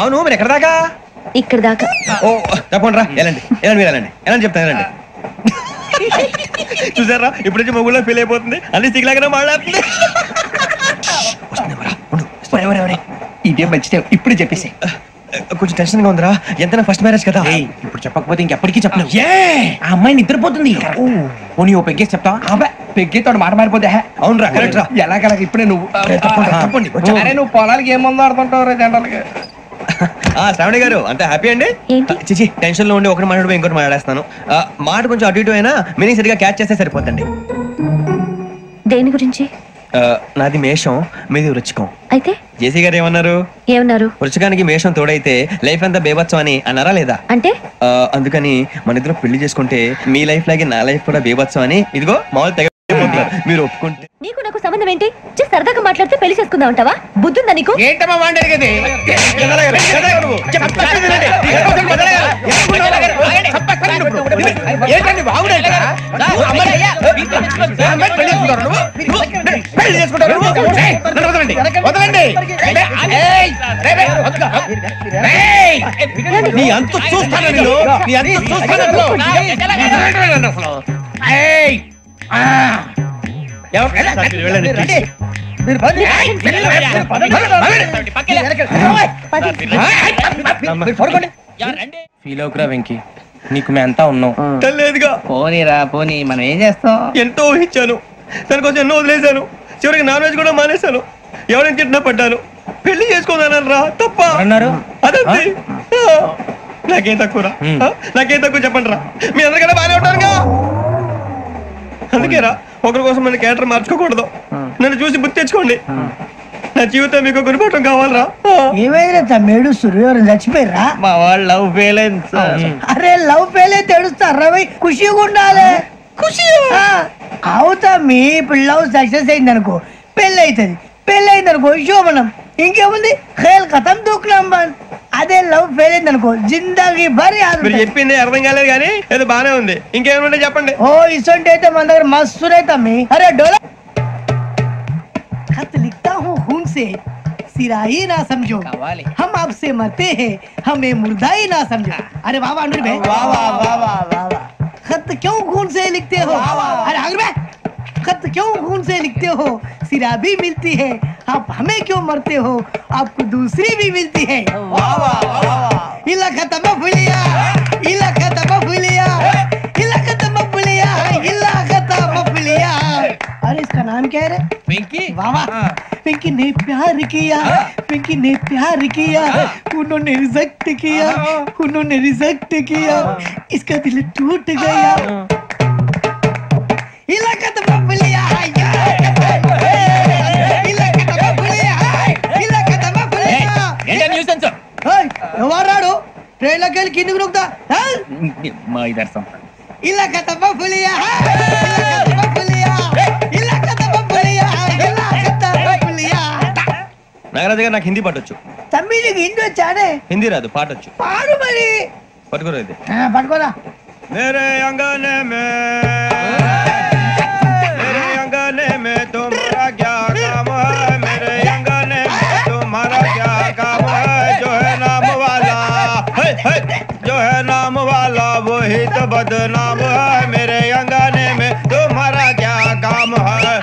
అవును మీరు ఎక్కడ దాకా? ఇక్కడ దాకా. ఓ తప్పకుండా రా, వెళ్ళండి వెళ్ళండి, మీరు వెళ్ళండి వెళ్ళండి చెప్తాను, వెళ్ళండి. చూసారా ఇప్పుడు నుంచి మొగుల్లో ఫీల్ అయిపోతుంది, అన్ని సిగ్లాగానే మాట్లాడుతుంది. ఇదే మంచిదే, ఇప్పుడు చెప్పేసి. కొంచెం టెన్షన్ గా ఉందిరా, ఎంతైనా ఫస్ట్ మ్యారేజ్ కదా. ఇప్పుడు చెప్పకపోతే ఇంకెప్పటికీ చెప్పను. ఆ అమ్మాయి నిద్రపోతుంది. పోనీ ఓ పెగ్గేసి చెప్తా. పెగ్గేతో మాట మారిపోతే. అవును రా, కరెక్ట్ రా. ఎలాగలా ఇప్పుడే నువ్వు తప్పండి. అరే నువ్వు పొలాలకి ఏం ముందు ఆడుతుంటావు జనరల్గా. శ్రావణి గారు అంత హ్యాపీ అండి? చిచి టెన్షన్ లో ఉండి ఒకటి మాట్లాడిపోయి ఇంకోటి మాట్లాడేస్తాను. మాట కొంచెం అటు ఇటు అయినా మీనింగ్ సరిగా క్యాచ్ చేస్తే సరిపోతండి. దేని గురించి? నాది మేషం, మీది వృచ్చికం. అయితే జేసీ గారు ఏమన్నారు? వృచ్చికానికి మేషం తోడైతే లైఫ్ అంతా బేబత్సం అని అన్నారా లేదా? అంటే అందుకని మన ఇద్దరు పెళ్లి చేసుకుంటే మీ లైఫ్ లాగే నా లైఫ్ కూడా బేబత్సం అని ఇదిగో మామూలు తెగ మీరు ఒప్పుకుంటే. నీకు నాకు సంబంధం ఏంటి? సరదాగా మాట్లాడితే పెళ్లి చేసుకుందాం అంటావా? బుద్ధుందా నీకు? ఏంటమ్మా వాడేది? నీ అంత చూస్తాను, నీ అంత చూస్తాను. ఫీల్ అవుకురా వెంకీ, నీకు మేము అంతా ఉన్నాం. లేదుగా పోనీరా పోనీ, మనం ఏం చేస్తాం? ఎంతో ఊహించాను, దానికోసం ఎన్నో వదిలేశాను. చివరికి నాన్ వెజ్ కూడా మానేశాను. ఎవరైనా తిట్టినా పడ్డాను. పెళ్లి చేసుకోదానని రా తప్ప అన్నారు. అదంతే. నాకేం తక్కువరా, నాకేం తక్కువ చెప్పండి రా. మీ అందరికన్నా బాగానే ఉంటారుగా. అందుకేరా ఒకరి కోసం మన క్యారెక్టర్ మార్చుకోకూడదు. నన్ను చూసి గుర్తు తెచ్చుకోండి. నా జీవితం మీకు గురిపటం కావాలరా. ఏమైనా తమ్మేడు సూర్యవరం చచ్చిపోయిరా? మా వాళ్ళు లవ్ ఫెయిల్ అయింది సార్. అరే లవ్ ఫెయిల్ అయితే ఏడుస్తారా? ఖుషిగా ఉండాలి. ఖుషి అవుతా. మీ ఇప్పుడు లవ్ సక్సెస్ అయింది అనుకో, పెళ్ళి అవుతుంది. పెళ్ళి అయింది అనుకో శోభనం. ఇంకేముంది, ఖేల్ ఖతం దూకునాం బంద్. అదే లవ్ ఫెయిల్ అయింది అనుకో జిందగీ భరి. మీరు చెప్పింది అర్థం కాలేదు కానీ ఏదో బానే ఉంది. ఇంకేమైనా చెప్పండి. ఓ ఇసొంటి అయితే మన దగ్గర మస్తు తమ్మి. అరే డోలా खत लिखता हूँ खून से, सिरा ही ना समझो, हम आपसे मरते हैं, हमें मुर्दा ही ना समझो. अरे वाह वाह अनुर भाई, वाह वाह वाह वाह वाह. खत क्यों खून से लिखते हो? अरे अनुर भाई, खत क्यों खून से लिखते हो? सिरा भी मिलती है, आप हमें क्यों मरते हो? आपको दूसरी भी मिलती है. वाह वाह वाह. इला खत्म फुलिया, इला खत्म फुलिया, इला खत्म फुलिया, इला खत्म फुलिया. अरे इसका नाम क्या है रे? पिंकी. वाह वाह. पिंकी ने प्यार किया, पिंकी ने प्यार किया, उन्होंने रिजेक्ट किया, उन्होंने रिजेक्ट किया, इसका दिल टूट गया. इलाका तो बबलिया, इलाका तो बबलिया, इलाका तो बबलिया. ఏంటా న్యూసెన్స్? ఎవరాడు ట్రైన్ లోకి వెళ్ళి కిందికి నొక్కుతా? మా ఇదర్శం ఇలా కథ పులియా ఇలా కథ పులియా ఇలా కథ పులియా. నాగరాజు గారు నాకు హిందీ పాటొచ్చు. తమ్మి నీకు హిందీ వచ్చానే? హిందీ రాదు, పాటొచ్చు. పాడు మరి. పట్టుకోరా ఇది. పట్టుకోరా. मेरे अंगने में तुम्हारा क्या काम है, मेरे अंगने में तुम्हारा क्या काम है, जो है नाम वाला जो है नाम वाला वही तो बदनाम है, मेरे अंगने में तुम्हारा क्या काम है.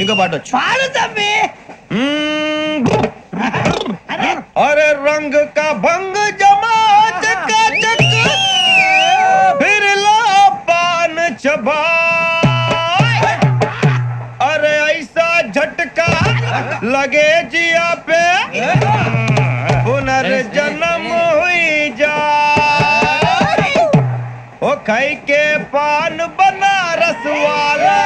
इनको पाटो पाड़ो तम्मी. अरे रंग का भंग जमा चकाचक फिर ला पान चबा, अरे ऐसा झटका लगे जिया पे पुनर्जन्म हुई जा, ओ खाई के पान बनारस वाला,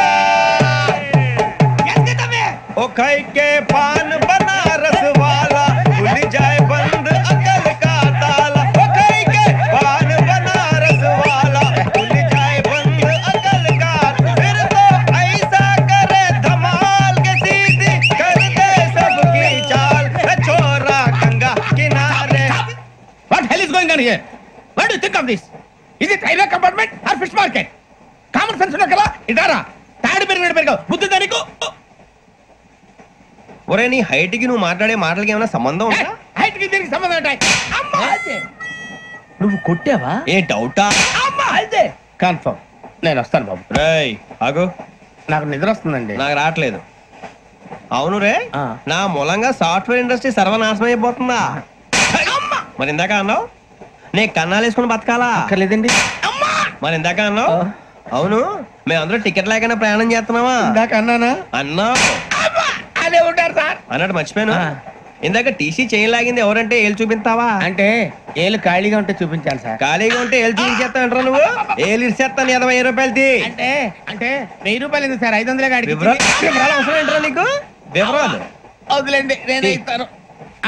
ओ खाई के पान बनारस वाला खुल जाए बंद अकल का ताला, ओ खाई के पान बनारस वाला खुल जाए बंद अकल का, फिर तो ऐसा करे धमाल के सीधी कर दे सबकी चाल, छोरा गंगा किनारे. What hell is going on here? What do you think of this? Is it railway compartment or fish market? Common sense ఉన్నా కదా ఇటారా తాడు పెరిగావు బుద్ధి దానికి. ఒరే నీ హైట్ కి నువ్వు మాట్లాడే మాటలకి ఏమైనా సంబంధం ఉందా? హైట్ కి దీనికి సంబంధం ఉంటాయి. అమ్మా నువ్వు కొట్టావా? ఏ డౌటా? అమ్మా అయితే కన్ఫర్మ్ నేను వస్తాను బాబు. రేయ్ ఆగు, నాకు నిద్ర వస్తుందండి. నాకు రావట్లేదు. అవును రే, నా మూలంగా సాఫ్ట్వేర్ ఇండస్ట్రీ సర్వనాశనం అయిపోతుందా? మరి ఇందాక అన్నావు నీ కన్నాలు వేసుకుని బతకాలా? లేదండి. మరి ఇందాక అన్నావు అవును మేమందరూ టికెట్ లేకుండా ప్రయాణం చేస్తున్నావా? ఇందాక అన్నానా? అన్నావు. అదే ఉంటారు సార్ అన్నట్టు మర్చిపోయాను. ఇందాక టీసీ చైన్ లాగింది ఎవరంటే ఏళ్ళు చూపిస్తావా? అంటే ఏళ్ళు ఖాళీగా ఉంటే చూపించాలి సార్. ఖాళీగా ఉంటే ఏళ్ళు చూపించేస్తానంటారా నువ్వు? ఏళ్ళు ఇచ్చేస్తాను 20 రూపాయలది. అంటే అంటే 1000 రూపాయలు ఎందుకు సార్? 500 గాడికి వివరాలు అవసరం ఏంటరా నీకు? వివరాలు వదిలేండి నేనే ఇస్తాను.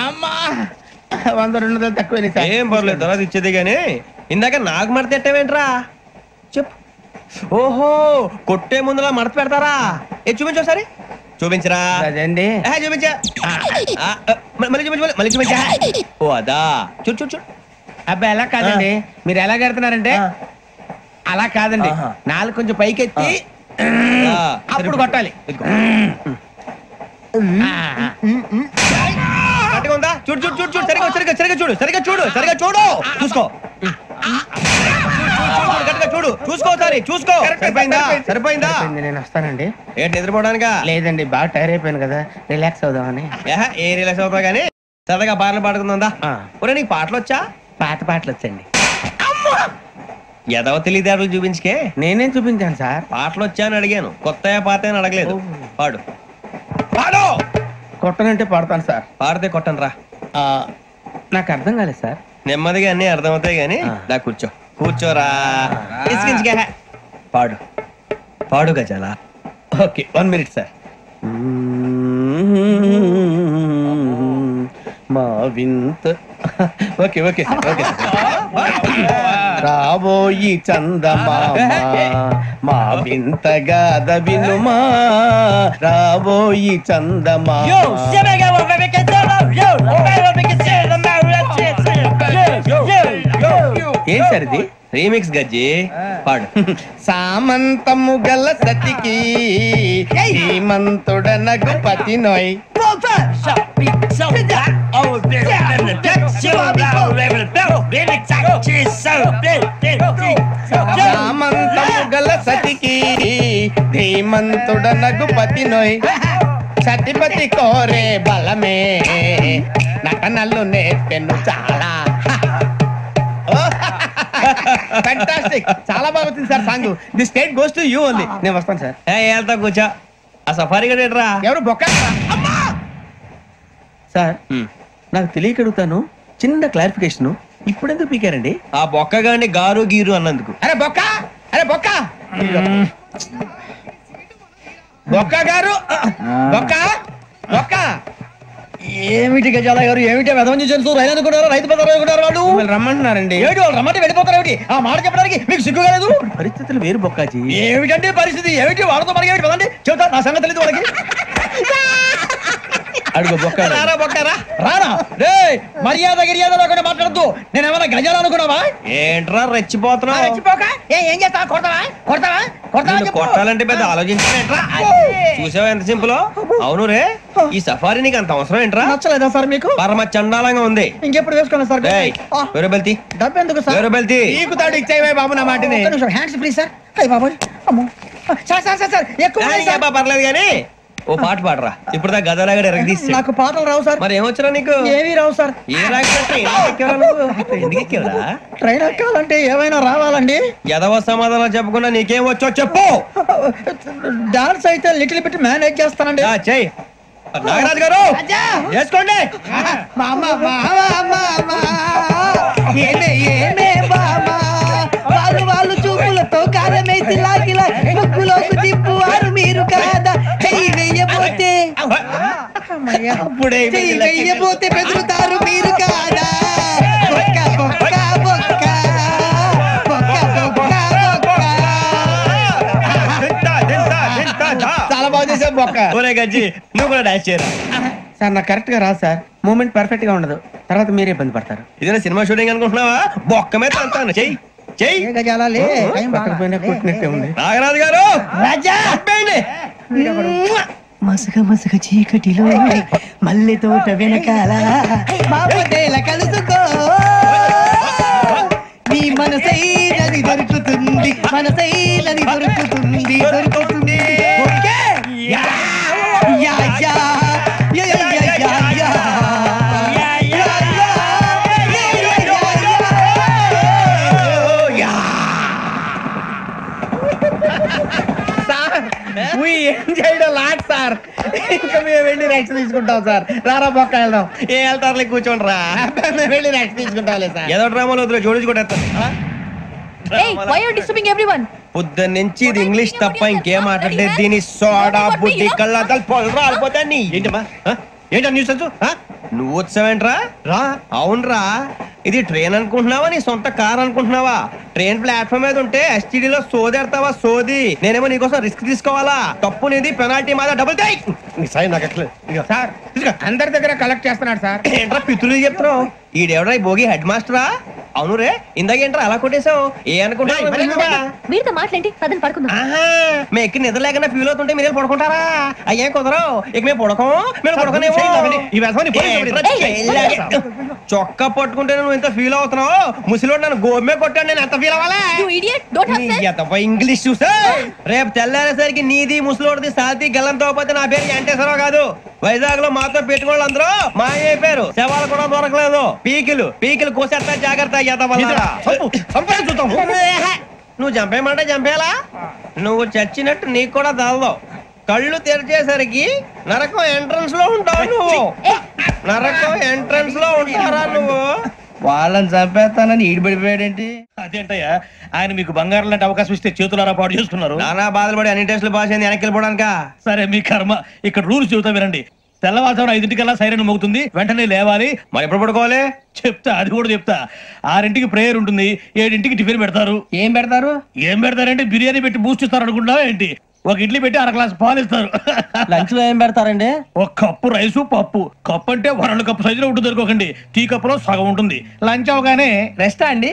అమ్మా 100-200 తక్కువ సార్. ఏం పర్లేదు తర్వాత ఇచ్చేది గానీ ఇందాక నాకు మడత ఎట్టవేంట్రా చెప్పు. ఓహో కొట్టే ముందులా మడత పెడతారా? ఏ చూపించు ఒకసారి. చూపించరా? అదండి చూపించా. మళ్ళీ చూపించు మళ్ళీ చూపించా. ఓ అదా చూడు చూడు చూడు. అబ్బా ఎలా కాదండి, మీరు ఎలా కడుతున్నారంటే అలా కాదండి. నాలుగు కొంచెం పైకెత్తి అప్పుడు కొట్టాలి. ఉందా చూడు చూడు చూడు చూడు సరిగా సరిగా సరిగా చూడు సరిగా చూడు సరిగా చూడు చూసుకో గట్టిగా చూడు చూసుకో సారి చూసుకో. సరిపోయిందా? సరిపోయిందా? నేను వస్తానండి. ఏంటి నిద్రపోవడానికా? లేదండి బాగా టైర్ అయిపోయాను కదా రిలాక్స్ అవుదామని. ఏ రిలాక్స్ అవుతావు కానీ సరదాగా పాటలు పాడుకుందా? ఒరే నీకు పాటలు వచ్చా? పాత పాటలు వచ్చండి. ఎదవ తెలియదారులు చూపించుకే. నేనేం చూపించాను సార్? పాటలు వచ్చా అని అడిగాను, కొత్త పాత అని అడగలేదు. పాడు పాడు. కొట్టనంటే పాడతాను సార్. పాడితే కొట్టను రా. నాకు అర్థం కాలేదు సార్. నెమ్మదిగా అన్ని అర్థమవుతాయి గానీ దా కూర్చో కూర్చోరా. పాడు పాడు గజాల. Okay 1 minute sir. మా వింత okay okay sir okay sir. రాబోయి చందమామ మా వింత గాథ వినుమా, రాబోయి చందమామ. ఏం సార్ ఇది? రీమిక్స్ గజ్జి పాడు. సామంతము గల సతికి హేమంతుడ నగుపతి నోయ్, సామంతము గల సతికి ధీమంతుడ నగుపతి నోయ్, సతిపతి కోరే బలమే నటనలు నేర్పెను చాలా. ఫ్యాంటాస్టిక్, చాలా బాగా వచ్చింది sir song. The state goes to you only. నేను వస్తాను సార్. వెళ్తా కూర్చో. ఆ సఫారీ గడేట్రా ఎవరు బొక్క సార్? నాకు తెలియక అడుగుతాను, చిన్న క్లారిఫికేషన్. ఇప్పుడెందుకు పీకారండి? ఆ బొక్క గాని గారు గీరు అన్నందుకు. అరే బొక్క, అరే బొక్క, బొక్క గారు, బొక్క బొక్క ఏమిటి గజాల గారు, ఏమిటి వెదవం చూసారు? రైలు అనుకున్నారు, రైతు బజార్ అనుకున్నారు. వాళ్ళు రమ్మంటున్నారండి. ఏమిటి వాళ్ళు రమ్మంటే వెళ్ళిపోతారు? ఏమిటి ఆ మాట చెప్పడానికి మీకు సిగ్గు కాలేదు? పరిస్థితులు వేరు బొక్కాజీ. ఏమిటంటే పరిస్థితి? ఏమిటి వాళ్ళతో మనకి ఏమిటి పదండి చెబుతా, నా సంగతి తెలియదు వాళ్ళకి. అడుగు బొక్క. రారా బొక్కరా రానా రే, మర్యాద గిర్యాద లేకుండా మాట్లాడద్దు. నేను ఏమైనా గజాలు అనుకున్నావా? ఏంట్రా రెచ్చిపోతున్నావు? రెచ్చిపోక ఏం చేస్తావా? కొడతావా కొడతావా కొడతావా? కొట్టాలంటే పెద్ద ఆలోచించారా? చూసావా ఎంత సింపుల్? అవును రే, ఈ సఫారీ నీకు అంత అవసరం ఏంట్రా? నచ్చలేదా సార్ మీకు? పరమ చండాలంగా ఉంది. ఇంకెప్పుడు వేసుకోండి సార్. వేరే బెల్తి డబ్బు ఎందుకు సార్? వేరే బెల్తి నీకు తాడు ఇచ్చాయి బాబు నా మాటని. Hands free sir. అయ్యి బాబోయ్, అమ్మో సార్ సార్ సార్ ఎక్కువ పర్లేదు కానీ ఓ పాట పాడరా. ఇప్పుడు దా గదలాగడ ఎరగదీసి. నాకు పాటలు రావు సార్. మరి ఏమొచ్చరా నీకు? ఏమీ రావు సార్. ఏ రాకపోతే ఎందుకు ఎక్కేవరా? ట్రైన్ ఎక్కాలంటే ఏమైనా రావాలండి. ఎదవ సమాధానం చెప్పకుండా నీకేం వచ్చో చెప్పు. డాన్స్ అయితే లిటిల్ బిట్ మేనేజ్ చేస్తానండి. చెయ్యి నాగరాజు గారు వేసుకోండి. వాళ్ళు చూపులతో కాలమేసి లాగిలా ముక్కులోకి తిప్పువారు మీరు కాదా? చెయ్యి వెయ్యబోతే చెయ్యి వెయ్యబోతే బెదురుతారు మీరు కాదా? బొక్క బొక్క బొక్క బొక్క బొక్క బొక్క. చాలా బాగా చేసావు బొక్క. ఒరే గజ్జి నువ్వు కూడా డాన్స్ చేయరా? సార్ నాకు కరెక్ట్ గా రాదు సార్. మూమెంట్ పర్ఫెక్ట్ గా ఉండదు, తర్వాత మీరే ఇబ్బంది పడతారు. ఇదేనా సినిమా షూటింగ్ అనుకుంటున్నావా? బొక్క మీద అంటాను. చెయ్యి చెయ్యి. నాగరాజు గారు రాజా మసగ మసగ చీకటిలో మల్లె తోట వెనకాల మాపదేల కలుసుకో నీ మనసైనది దొరుకుతుంది, మనసైనది దొరుకుతుంది దొరుకుతుంది. Yeah yeah yeah yeah yeah yeah yeah. Sir ఇంకా మేము వెళ్ళి రెక్స్ తీసుకుంటాం సార్. రారా బొక్క వెళ్దాం. ఏ వెళ్తారులే కూర్చోండి రా. మేము వెళ్ళి రెక్స్ తీసుకుంటాం సార్. ఏదో డ్రామాలో వద్దు జోడించుకుంటారు. పొద్దున్న నుంచి ఇది ఇంగ్లీష్ తప్ప ఇంకేం మాట్లాడలేదు. దీని సోడా బుద్ధి కళ్ళ పొలరా రాలిపోతా. ఏంటమ్మా ఏంటా న్యూస్ నువ్వు వచ్చావేంట్రా? రా. అవునరా, ఇది ట్రైన్ అనుకుంటున్నావా నీ సొంత కార్ అనుకుంటున్నావా? ట్రైన్ ప్లాట్ఫామ్ మీద ఉంటే ఎస్టీడీలో సోదేడతావా సోది? నేనేమో నీకోసం రిస్క్ తీసుకోవాలా? తప్పు నీది, పెనాల్టీ మాదా, డబుల్ టై. సార్ అందరి దగ్గర కలెక్ట్ చేస్తున్నాడు సార్. ఏంట్రా పితులు చెప్తున్నావు? ఈడెవడ్రా ఈ భోగి హెడ్ మాస్టరా? అవును రే, ఇందాకేంట్రా అలా కొట్టేశావు? ఏ అనుకుంటా వీరితో మాట్లాడి పదని పడుకుందాం. మేము ఎక్కి నిద్ర లేకుండా ఫీల్ అవుతుంటే మీరు పడుకుంటారా? అయ్యే కుదరవు. ఇక మేము పడకం, మేము పడకనేమో. చొక్కా పట్టుకుంటే నువ్వు ఎంత ఫీల్ అవుతున్నావు? ముసలివాడు నన్ను గోమే కొట్టాడు, నేను ఎంత ఫీల్ అవ్వాలా? ఇంగ్లీష్ చూసా రేపు తెల్లారేసరికి నీది ముసలివాడిది సాతి గల్లంతో పోతే నా పేరు వెంకటేశ్వరరావు కాదు. వైజాగ్ లో మాతో పెట్టుకోళ్ళు అందరూ మాయైపోయారు. శవాలు కూడా దొరకలేదు. పీకిలు పీకిలు కోసేస్తా, జాగ్రత్త. నువ్వు చంపేయమంటే చంపేలా? నువ్వు చచ్చినట్టు నీకు కూడా తగదు. కళ్ళు తెరిచేసరికి నరకం ఎంట్రన్స్ లో ఉంటావు నువ్వు. నరకం ఎంట్రన్స్ లో ఉంటారా నువ్వు? వాళ్ళని చంపేస్తానని ఈడిపడిపోయాడేంటి? అదేంటయ్యా, ఆయన మీకు బంగారం లాంటి అవకాశం ఇస్తే చేతులారా పాటు చేస్తున్నారు. నానా బాధలు పడి అన్ని టెస్టులు పాస్ అయింది, వెనక్కి వెళ్ళిపోవడానికా? సరే మీ కర్మ. ఇక్కడ రూల్స్ చెబుతా వినండి. తెల్లవారుజామున 5 సైరన్ మోగుతుంది, వెంటనే లేవాలి. మరి ఎప్పుడు పడుకోవాలి చెప్తా, అది కూడా చెప్తా. 6 ప్రేయర్ ఉంటుంది, 7 టిఫిన్ పెడతారు. ఏం పెడతారు? ఏం పెడతారంటే బిర్యానీ పెట్టి బూస్ట్ ఇస్తారు అనుకుంటావా ఏంటి? ఒక ఇడ్లీ పెట్టి 1 గ్లాస్ పాలు ఇస్తారు. లంచ్ లో ఏం పెడతారండి? ఒక కప్పు రైసు పప్పు. కప్పు అంటే 2 కప్పు సైజులో ఉంటుంది అనుకోకండి. టీ కప్పులో సగం ఉంటుంది. లంచ్ అవగానే రెస్టా అండి?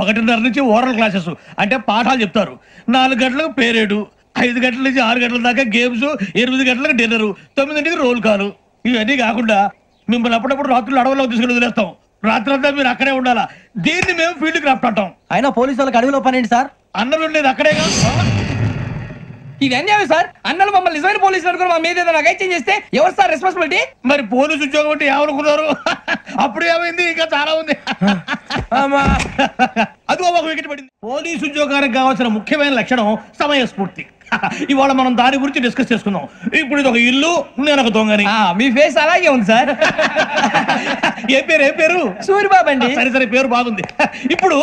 1:30 నుంచి ఓరల్ క్లాసెస్ అంటే పాఠాలు చెప్తారు. 4 గంటలకు పేరేడు, 5 గంటల నుంచి 6 గంటల దాకా గేమ్స్, 8 గంటలకు డిన్నర్, 9 రోల్ కాలు. ఇవన్నీ కాకుండా మిమ్మల్ని అప్పుడప్పుడు రాత్రులు అడవుల్లో తీసుకుని వదిలేస్తాం. రాత్రి అంతా మీరు అక్కడే ఉండాలా. దీన్ని మేము ఫీల్డ్ క్రాఫ్ట్ అంటాం. అయినా పోలీసు వాళ్ళకి అడవిలో పనేంటి సార్? అన్నలు ఉండేది అక్కడే కాదు. ఇది అన్యాయం సార్. అన్నలు మమ్మల్ని నిజమైన పోలీసులు అనుకుని మా మీద ఏదైనా అగైత్యం చేస్తే ఎవరు సార్ రెస్పాన్సిబిలిటీ? మరి పోలీసు ఉద్యోగం అంటే ఏమనుకున్నారు? అప్పుడు ఏమైంది? ఇంకా చాలా ఉంది. అదిగో ఒక వికెట్ పడింది. పోలీసు ఉద్యోగానికి కావాల్సిన ముఖ్యమైన లక్షణం సమయస్ఫూర్తి. ఇవాళ మనం దాని గురించి డిస్కస్ చేసుకుందాం. ఇప్పుడు ఇది ఒక ఇల్లు, నేను ఒక దొంగని. మీ ఫేస్ అలాగే ఉంది సార్. ఏ పేరు? సూరిబాబు అండి. సరే పేరు బాగుంది. ఇప్పుడు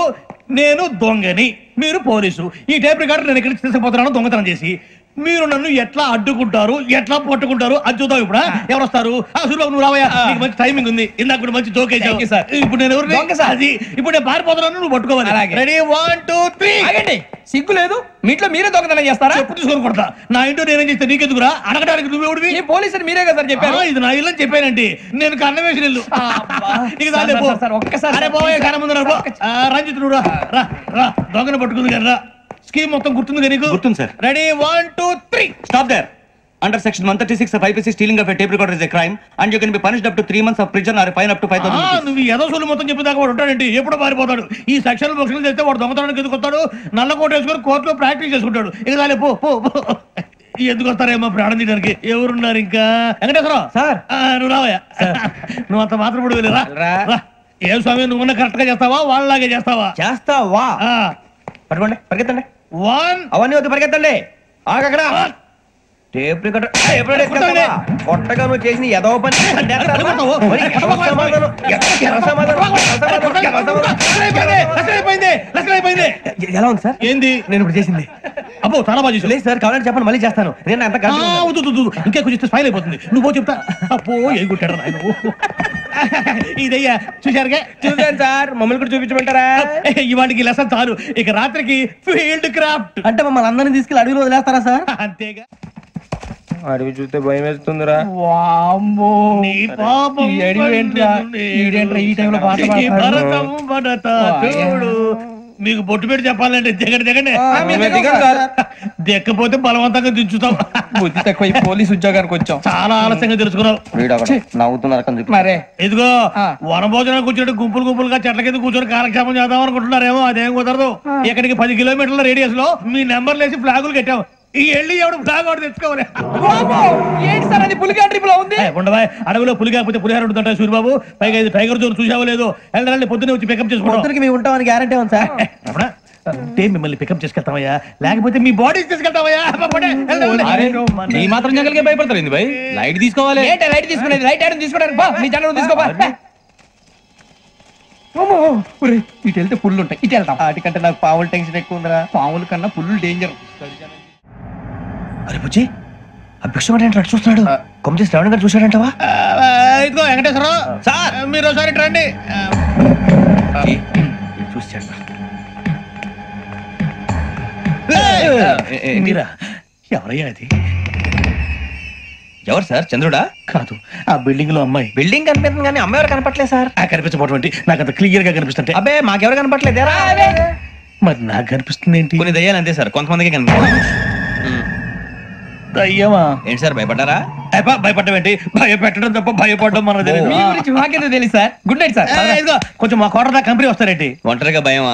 నేను దొంగని, మీరు పోలీసు. ఈ టైప్ రికార్డు నేను ఇక్కడికి తీసుకుపోతున్నాను దొంగతనం చేసి. మీరు నన్ను ఎట్లా అడ్డుకుంటారు, ఎట్లా పట్టుకుంటారు అది చూద్దాం. ఇప్పుడు ఎవరు వస్తారు? సూర్యబాబు నువ్వు రావయ్యా, నీకు మంచి టైమింగ్ ఉంది. ఇందాక కూడా మంచి జోక్ వేసావు సార్. ఇప్పుడు నేను ఎవరు? అది ఇప్పుడు నేను పారిపోతున్నాను, నువ్వు పట్టుకోవాలి. రెడీ 1 2 3. సిగ్గు లేదు, మీ ఇంట్లో మీరే దొంగతనం చేస్తారా? చెప్పు తీసుకొని కొడతా. నా ఇంట్లో నేనేం చేస్తే నీకెందుకురా? అడగడానికి నువ్వెవడివి? ఈ పోలీసులు మీరే కదా సార్ చెప్పారు. ఇది నా ఇల్లు అని చెప్పానండి. నేను కన్నం వేసిన ఇల్లు. ఒక్కసారి రంజిత్ నువ్వు రా, దొంగను పట్టుకుంది కదా రా. స్కీమ్ మొత్తం గుర్తుంది కదా నీకు? గుర్తుంది sir. Ready 1 2 3. Stop there. Under section 136 of IPC, stealing of a tape recorder is a crime and you can be punished up to 3 months of prison or a fine up to 5,000 rupees. నువ్వు ఏదో సొల్లు మొత్తం చెప్పేదాకా వాడు ఉంటాడండి. ఎప్పుడు పారిపోతాడు? ఈ సెక్షన్ బొక్షలు చేస్తే వాడు దొంగతనానికి ఎందుకు వస్తాడు? నల్ల కోట వేసుకొని కోర్టులో ప్రాక్టీస్ చేసుకుంటాడు. ఇక చాలే పో పో. ఎందుకు వస్తారేమో ప్రాణం తీయడానికి. ఎవరున్నారు ఇంకా? వెంకటేశ్వరరావు సార్, నువ్వు రావయ్యా. నువ్వు అంత మాత్రం కూడా వెళ్ళి రా. ఏం స్వామి, నువ్వు కరెక్ట్ గా చేస్తావా వాళ్ళలాగే చేస్తావా? చేస్తావా? పట్టుకోండి, పరిగెత్తండి. 1 అవన్నీ వద్దు, పరిగెత్తండి. ఆగక్కడ టేప్ రికార్డర్ కొట్టగా నువ్వు చేసిన ఏదో పని. ఎలా ఉంది సార్? ఏంది నేను ఇప్పుడు చేసింది? అబ్బో చాలా బాగా చేసావు. లేదు సార్, కావాలంటే చెప్పండి, మళ్ళీ చేస్తాను. నేను అంత ఇంకా కొంచెం స్మైల్ అయిపోతుంది. నువ్వు చెప్తా. అబ్బో ఏ కుట్టాడు ఆయన. ఇదయ్యా చూశారుగా? చూసాను సార్, మమ్మల్ని కూడా చూపించమంటారా? ఇవాటికి లెసన్ చాలు. ఇక రాత్రికి ఫీల్డ్ క్రాఫ్ట్. అంటే మమ్మల్ని అందరినీ తీసుకెళ్ళి అడవిలో వదిలేస్తారా సార్? అంతేగా. అడవి చూస్తే భయం వేస్తుందిరా. మీకు బొట్టు పెట్టి చెప్పాలంటే దిగండి. దిక్కపోతే బలవంతంగా దించుతాం. బుద్ధి తక్కువ, పోలీస్ ఉద్యోగానికి వచ్చాం. చాలా ఆలస్యంగా తెలుసుకున్నావు. నవ్వుతున్నారు. ఇదిగో వనభోజనానికి కూర్చొని గుంపులుగా చెట్ల కింద కూర్చొని కాలక్షేపం చేద్దాం అనుకుంటున్నారేమో. అదేం కుదరదు. ఇక్కడికి 10 కిలోమీటర్ల రేడియస్ లో మీ నెంబర్లు వేసి ఫ్లాగులు కట్టాం. ఈ వెళ్ళి ఎవడు ఫ్లాగ్ ఒకటి తెచ్చుకోవాలి. ఏంటి సార్ అది పులిగా ట్రిప్ లో ఉంది? ఉండవా, అడవిలో పులి కాకపోతే పులిహార ఉంటుంటా సూర్యబాబు. పైగా ఇది టైగర్ జోన్ చూసావో లేదో. వెళ్ళాలి, పొద్దున్నే వచ్చి పికప్ చేసుకుంటాం. మేము ఉంటామని గ్యారంటీ ఉంది సార్. అంటే మిమ్మల్ని పికప్ చేసుకెళ్తామయ్యా, లేకపోతే మీ బాడీ తీసుకెళ్తామయ్యా. ఈ మాత్రం జంగల్కే భయపడతారు భయ్. లైట్ తీసుకోవాలి. ఏంటి లైట్ తీసుకునేది? లైట్ ఐటమ్ తీసుకోవడానికి మీ జంగల్ తీసుకోవాలి. ఇటు వెళ్తే పుల్లు ఉంటాయి, ఇటు వెళ్తాం. వాటికంటే నాకు పావులు టెన్షన్ ఎక్కువ ఉందిరా. పావుల కన్నా పుల్లు డేంజర్. అరే బుజ్జి, ఆ భిక్షం అంటే చూస్తున్నాడు. కొమ్మ శ్రావణ్ గారు చూశాడంటవా? ఇదిగో వెంకటేశ్వరరావు సార్, మీరు ఒకసారి రండి. చూశాడు. మీరా? ఎవరయ్యా అది? ఎవరు సార్? చంద్రుడా? కాదు, ఆ బిల్డింగ్ లో అమ్మాయి. బిల్డింగ్ కనిపిస్తుంది కానీ అమ్మాయి ఎవరు కనపట్లేదు సార్. కనిపించబోటువంటి నాకు అంత క్లియర్ గా కనిపిస్తుంటే. అబ్బే మాకెవరు కనపట్లేదు. మరి నాకు కనిపిస్తుంది ఏంటి? కొన్ని దయ్యాలు అంతే సార్, కొంతమందికి కనిపిస్తుంది. అయ్యమా ఏంటి సార్, భయపడ్డారా? భయపడ్డం ఏంటి? భయపెట్టడం తప్ప భయపడడం మనకు తెలియదు. మీ గురించి మాకేదో తెలుసు సార్. Good night sir. కొంచెం మా కోట దాకా కంపెనీ వస్తారేంటి? ఒంటరిగా భయమా?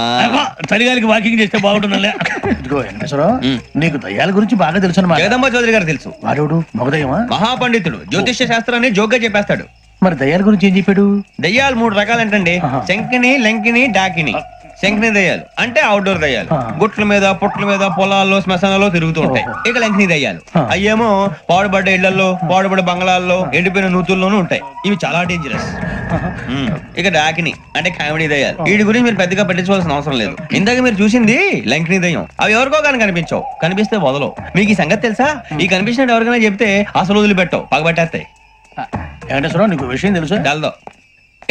చలిగాలికి వాకింగ్ చేస్తే బాగుంటుందిలే. ఇదిగో వెంకటేశ్వరరావు, నీకు దయ్యాల గురించి బాగా తెలుసు అన్నమాట. జగదంబ చౌదరి గారు తెలుసు. వాడు మగదయ్యమా? మహాపండితుడు, జ్యోతిష్య శాస్త్రాన్ని జోగ్గా చెప్పేస్తాడు. మరి దయ్యాల గురించి ఏం చెప్పాడు? దయ్యాలు 3 రకాలంటండి. శంకిని, లంకిని, డాకిని. శంకిని దయ్యాలు అంటే అవుట్డోర్ దయ్యాలు. గుట్ల మీద, పుట్ల మీద, పొలాల్లో, శ్మశానాల్లో తిరుగుతూ ఉంటాయి. ఇక లంకిని దయ్యాలు అయ్యేమో పాడుబడ్డ ఇళ్లలో, పాడుబడ్డ బంగ్లాల్లో, ఎండిపోయిన నూతుల్లోనూ ఉంటాయి. ఇవి చాలా డేంజరస్. ఇక డాకిని అంటే కామెడీ దయ్యాలు. వీటి గురించి మీరు పెద్దగా పట్టించుకోవాల్సిన అవసరం లేదు. ఇందాక మీరు చూసింది లంకిని దయ్యం. అవి ఎవరికో కానీ కనిపించవు, కనిపిస్తే వదలవు. మీకు ఈ సంగతి తెలుసా? ఈ కనిపించినట్టు ఎవరికైనా చెప్తే అసలు వదిలిపెట్టవు, పగబట్టేస్తాయి. వెంకటేశ్వరరావు, నీకు విషయం తెలుసు? డల్దో.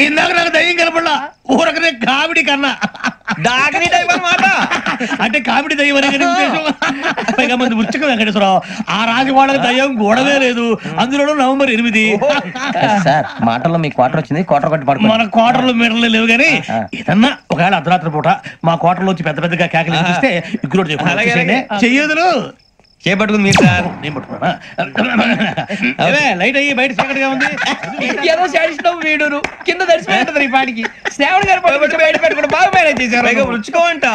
ఇందాక నాకు దయ్యం కనపడలా, ఊరకనే కామెడీ కన్నా డాకిని టైప్ అన్నమాట. అంటే కామెడీ దయ్యం అనే పైగా మంది ఉచ్చక వెంకటేశ్వరరావు. ఆ రాజు వాళ్ళకి దయ్యం గొడవే లేదు. అందులో నవంబర్ 8 సార్ మాటల్లో మీ క్వార్టర్ వచ్చింది. క్వార్టర్ కొట్టి పడుతుంది. మన క్వార్టర్లో మీటర్లు లేవు కానీ ఏదన్నా ఒకవేళ అర్ధరాత్రి పూట మా క్వార్టర్లో వచ్చి పెద్ద పెద్దగా కేకలు చూస్తే ఇగ్గురు చెయ్యదులు చేపట్టుకుంది మీరు సార్. నేను పట్టుకున్నా. లైట్ అయ్యి బయట చీకటిగా ఉంది. ఏదో శాడిస్తాం వీడును కింద దర్శనం ఈ పాటికి. శ్రావణ్ గారు బయట పెట్టుకుంటే బాగా మేనేజ్ చేశారు. రుచుకోవంట.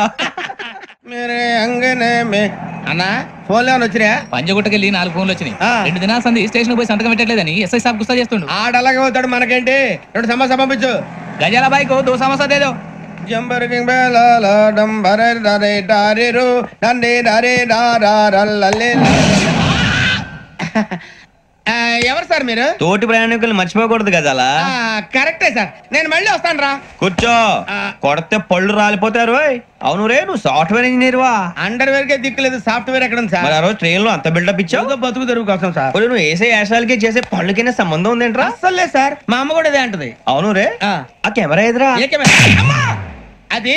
అన్నా ఫోన్లో వచ్చినా? పంజగుట్టకెళ్ళి 4 ఫోన్లు వచ్చినాయి. 2 దినాల సంది స్టేషన్ పోయి సంతకం పెట్టలేదని ఎస్ఐ సాబ్ గుస్తా చేస్తుండు. ఆడలాగే పోతాడు, మనకేంటి? 2 సమస్య పంపించు. గజాల బైక్ 2 సమస్య దేదో. జంబరకింగ్ బేలాల డంబరే డరే డారిరు డండే డరే డారారల్లలే. ఎవరు సార్ మీరు? తోటి ప్రయాణికులు మర్చిపోకూడదు గజాలా. కరెక్టే సార్, నేను మళ్ళీ వస్తాను రా. కూర్చో, కొడితే పళ్ళు రాలిపోతారు. అవును రే, నువ్వు సాఫ్ట్వేర్ ఇంజనీర్ వా? అండర్వేర్ కే దిక్కులేదు, సాఫ్ట్వేర్ ఎక్కడ సార్? మరి ఆ రోజు ట్రైన్ లో అంత బిల్డప్ ఇచ్చావు. బతుకు తెరువు కోసం సార్. నువ్వు వేసే యాశాలకి చేసే పళ్ళకైనా సంబంధం ఉందేంట్రా? అస్సలు లేదు సార్, మా అమ్మ కూడా ఇదే అంటది. అవును రే, ఆ కెమెరా ఎదురా? ఏ కెమెరా? అమ్మా! అది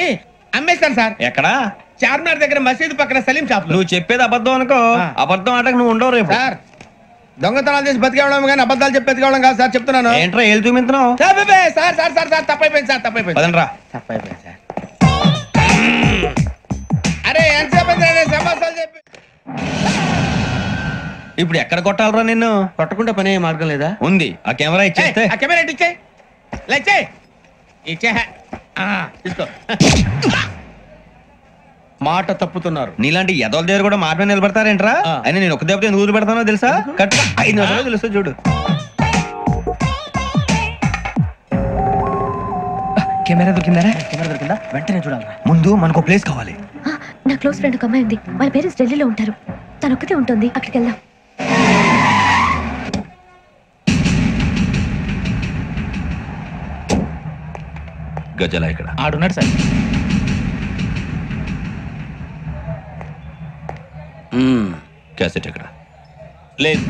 అమ్మేస్తాను సార్. ఎక్కడా? చార్మినార్ దగ్గర మసీదు పక్కన సలీం షాప్. నువ్వు చెప్పేది అబద్ధం అనుకో, అబద్ధం ఆటకు నువ్వు ఉండవు రేపు. సార్ దొంగతనాలు చేసి బతికేవడం కానీ అబద్ధాలు చెప్పి బతికేవడం కాదు సార్, చెప్తున్నాను. ఏంట్రా ఏళ్ళు చూపించినావు? సార్ సార్ సార్ సార్ తప్పైపోయింది సార్, తప్పైపోయింది. పదండ్రా. తప్పైపోయింది సార్. అరే ఎంతసేపు సమాసాలు చెప్పి ఇప్పుడు ఎక్కడ కొట్టాలరా నిన్ను? కొట్టకుండా పని మార్గం లేదా? ఉంది, ఆ కెమెరా ఇచ్చేస్తే. ఆ కెమెరా ఇచ్చే లేచే ఇచ్చే తీసుకో. మాట తప్పుతున్నారు. నీలాంటి ఎదల దగ్గర కూడా మాట మీద నిలబడతారేంట్రా? అయినా నేను ఒక దెబ్బతో ఎందుకు పెడతానో తెలుసా? కరెక్ట్ 5 నిమిషాలు తెలుసు చూడు. కెమెరా దొరికిందా? కెమెరా దొరికిందా? వెంటనే చూడాలి. ముందు మనకు ప్లేస్ కావాలి. నా క్లోజ్ ఫ్రెండ్ ఒక అమ్మాయి ఉంది, వాళ్ళ పేరెంట్స్ ఢిల్లీలో ఉంటారు. తను ఒక్కతే ఉంటుంది, అక్కడికి వెళ్దాం. గజలా ఇక్కడ ఆడున్నాడు సార్. క్యాసెట్ ఎక్కడ? లేదు.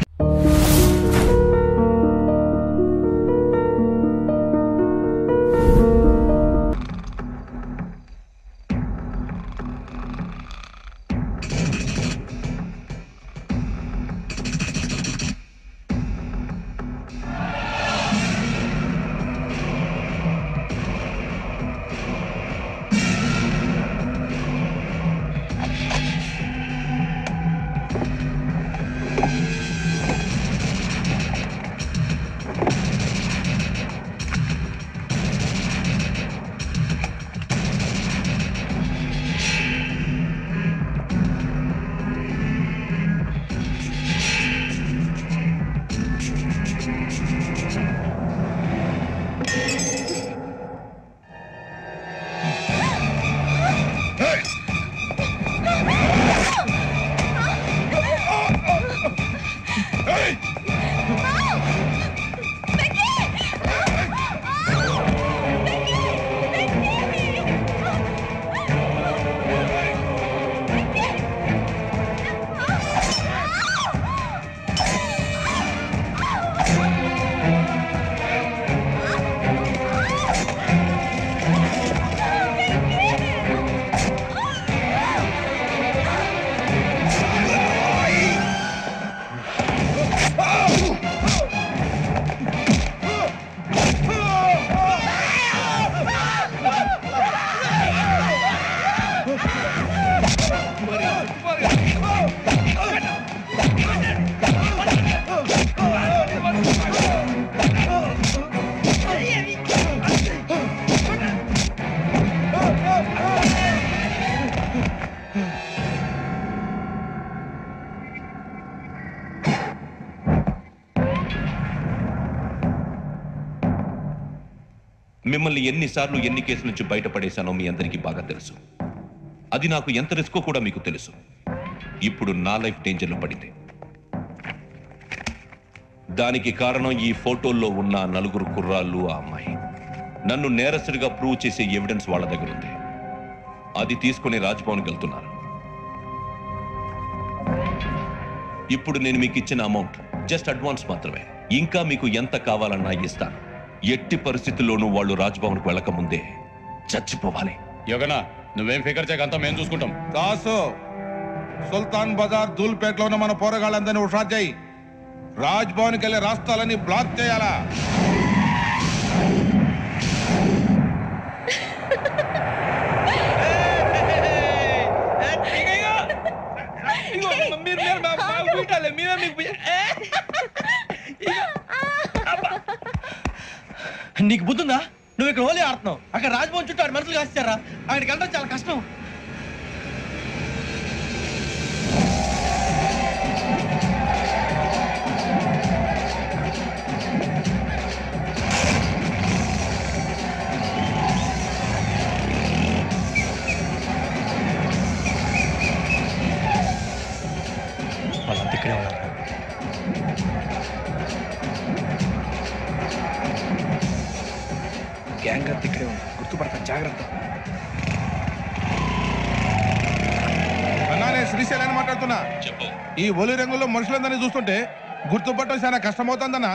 మిమ్మల్ని ఎన్నిసార్లు ఎన్ని కేసుల నుంచి బయటపడేశానో మీ అందరికీ బాగా తెలుసు. అది నాకు ఎంత రిస్కో కూడా మీకు తెలుసు. ఇప్పుడు నా లైఫ్ డేంజర్లో పడింది. దానికి కారణం ఈ ఫోటోల్లో ఉన్న 4 కుర్రాళ్ళు, ఆ అమ్మాయి. నన్ను నేరస్తుడిగా ప్రూవ్ చేసే ఎవిడెన్స్ వాళ్ళ దగ్గర ఉంది. అది తీసుకుని రాజ్భవన్కి వెళ్తున్నారు. ఇప్పుడు నేను మీకు ఇచ్చిన అమౌంట్ జస్ట్ అడ్వాన్స్ మాత్రమే. ఇంకా మీకు ఎంత కావాలన్నా ఇస్తాను. ఎట్టి పరిస్థితుల్లోనూ వాళ్ళు రాజ్భవన్కు వెళ్ళక ముందే చచ్చిపోవాలి. యోగనా, నువ్వేం ఫికర్ చేయకంతా మేము చూసుకుంటాం. దాసు, సుల్తాన్ బజార్ ధూల్పేటలో ఉన్న మన పోరగాళ్ళందరినీ హుషారు చేయి. రాజ్ భవన్కి వెళ్ళే రాష్ట్రాలన్నీ బ్లాక్ చేయాలా? నీకు బుద్ధుందా? నువ్వు ఇక్కడ హోలీ ఆడుతున్నావు, అక్కడ రాజ్భవన్ చుట్టూ 6 మనుషులు కాస్తారా? అక్కడికి వెళ్ళడం చాలా కష్టం. వాళ్ళంతా ఇక్కడే ఉన్నారు. గ్యాంగ్ అంతా ఇక్కడే ఉంది, గుర్తుపడతాను, జాగ్రత్త. అన్నా నేను శ్రీశైలాన్ని మాట్లాడుతున్నా. చెప్పు. ఈ ఒలి రంగుల్లో మనుషులందరినీ చూస్తుంటే గుర్తుపట్టడం చాలా కష్టమవుతుందన్నా.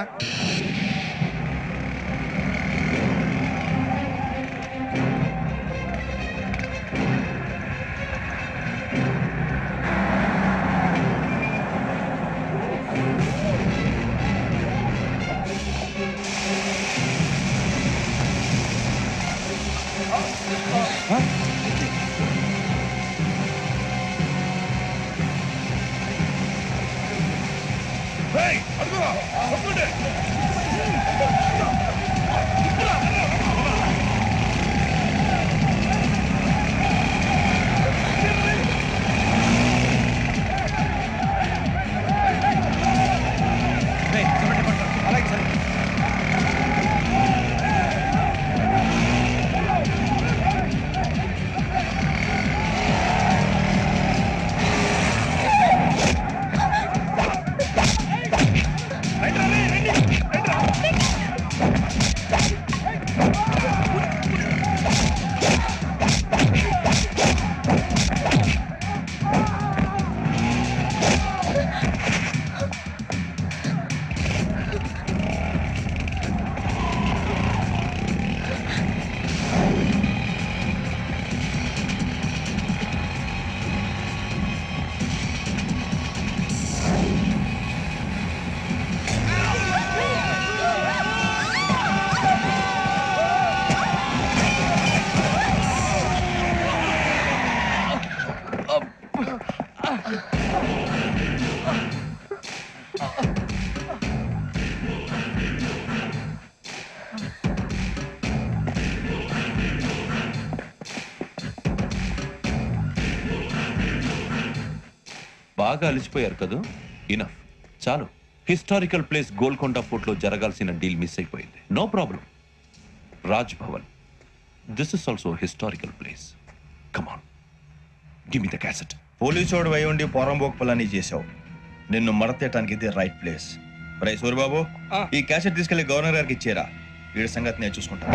బాగా అలిసిపోయారు కదా, ఇనఫ్, చాలు. హిస్టారికల్ ప్లేస్ గోల్కొండ ఫోర్ట్ లో జరగాల్సిన డీల్ మిస్ అయిపోయింది. No problem. Raj Bhavan, this is also historical place. Come on, give me the cassette. పోలీసోడు వై ఉండి పోరంబోక్ చేసావు. నిన్ను మడతేయటానికి ఇది రైట్ ప్లేస్. రై సూరిబాబు, ఈ క్యాసెట్ తీసుకెళ్లి గవర్నర్ గారికి ఇచ్చేరా. వీడి సంగతి నేను చూసుకుంటాను.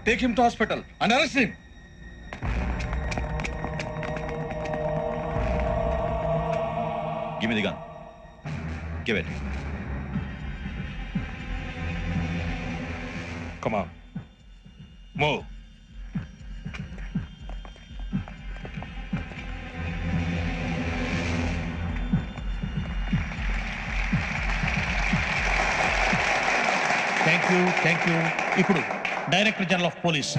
Take him to hospital and arrest him. Give me the gun. Give it. Come on. Move. Thank you. ఇప్పుడు director general of police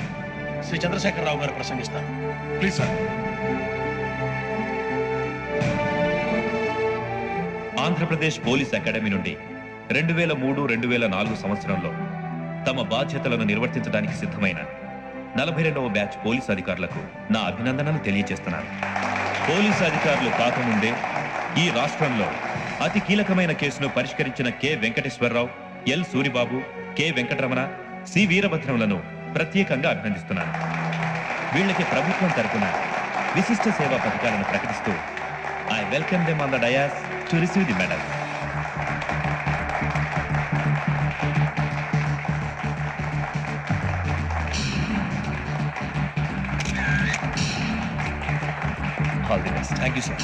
Shri Chandrasekhararao గారు ప్రసంగిస్తారు. Please sir. Andhra Pradesh police academy నుండి 2003-2004 సంవత్సరంలో తమ బాధ్యతలను నిర్వర్తించడానికి సిద్ధమైన 42వ బ్యాచ్ పోలీసు అధికారులకు నా అభినందనలు తెలియజేస్తున్నాను. పోలీసు అధికారులు కాకముందే ఈ రాష్ట్రంలో అతి కీలకమైన కేసును పరిష్కరించిన K Venkateswararao, L Suribabu, K Venkataramana, C వీరభద్రంలను ప్రత్యేకంగా అభినందిస్తున్నాను. వీళ్ళకి ప్రభుత్వం తరపున విశిష్ట సేవా పథకాలను ప్రకటిస్తూ I welcome them on the dais to receive the medal. Thank you sir.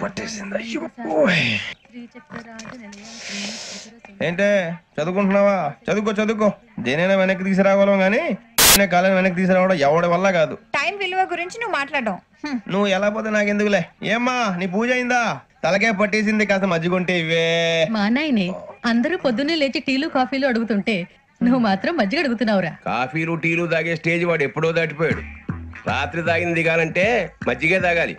పట్టేసింది. ఏంటే చదువుకుంటున్నావా? చదువుకో దేనైనా వెనక్కి తీసుకురావాలం గానీ కాలం వెనక్కి తీసుకురావడం ఎవడి వల్ల కాదు. టైం విలువ గురించి నువ్వు మాట్లాడడం నువ్వు ఎలా పోతే నాకెందుకులే. ఏమ్మా నీ పూజ అయిందా? తలకే పట్టేసింది, కాస్త మజ్జిగుంటే ఇవే. మా నాయనే అందరూ పొద్దున్నే లేచి టీలు కాఫీలు అడుగుతుంటే నువ్వు మాత్రం మజ్జిగ అడుగుతున్నావురా. కాఫీలు టీలు తాగే స్టేజ్ వాడు ఎప్పుడో దాటిపోయాడు. రాత్రి తాగింది దిగాలంటే మజ్జిగే తాగాలి.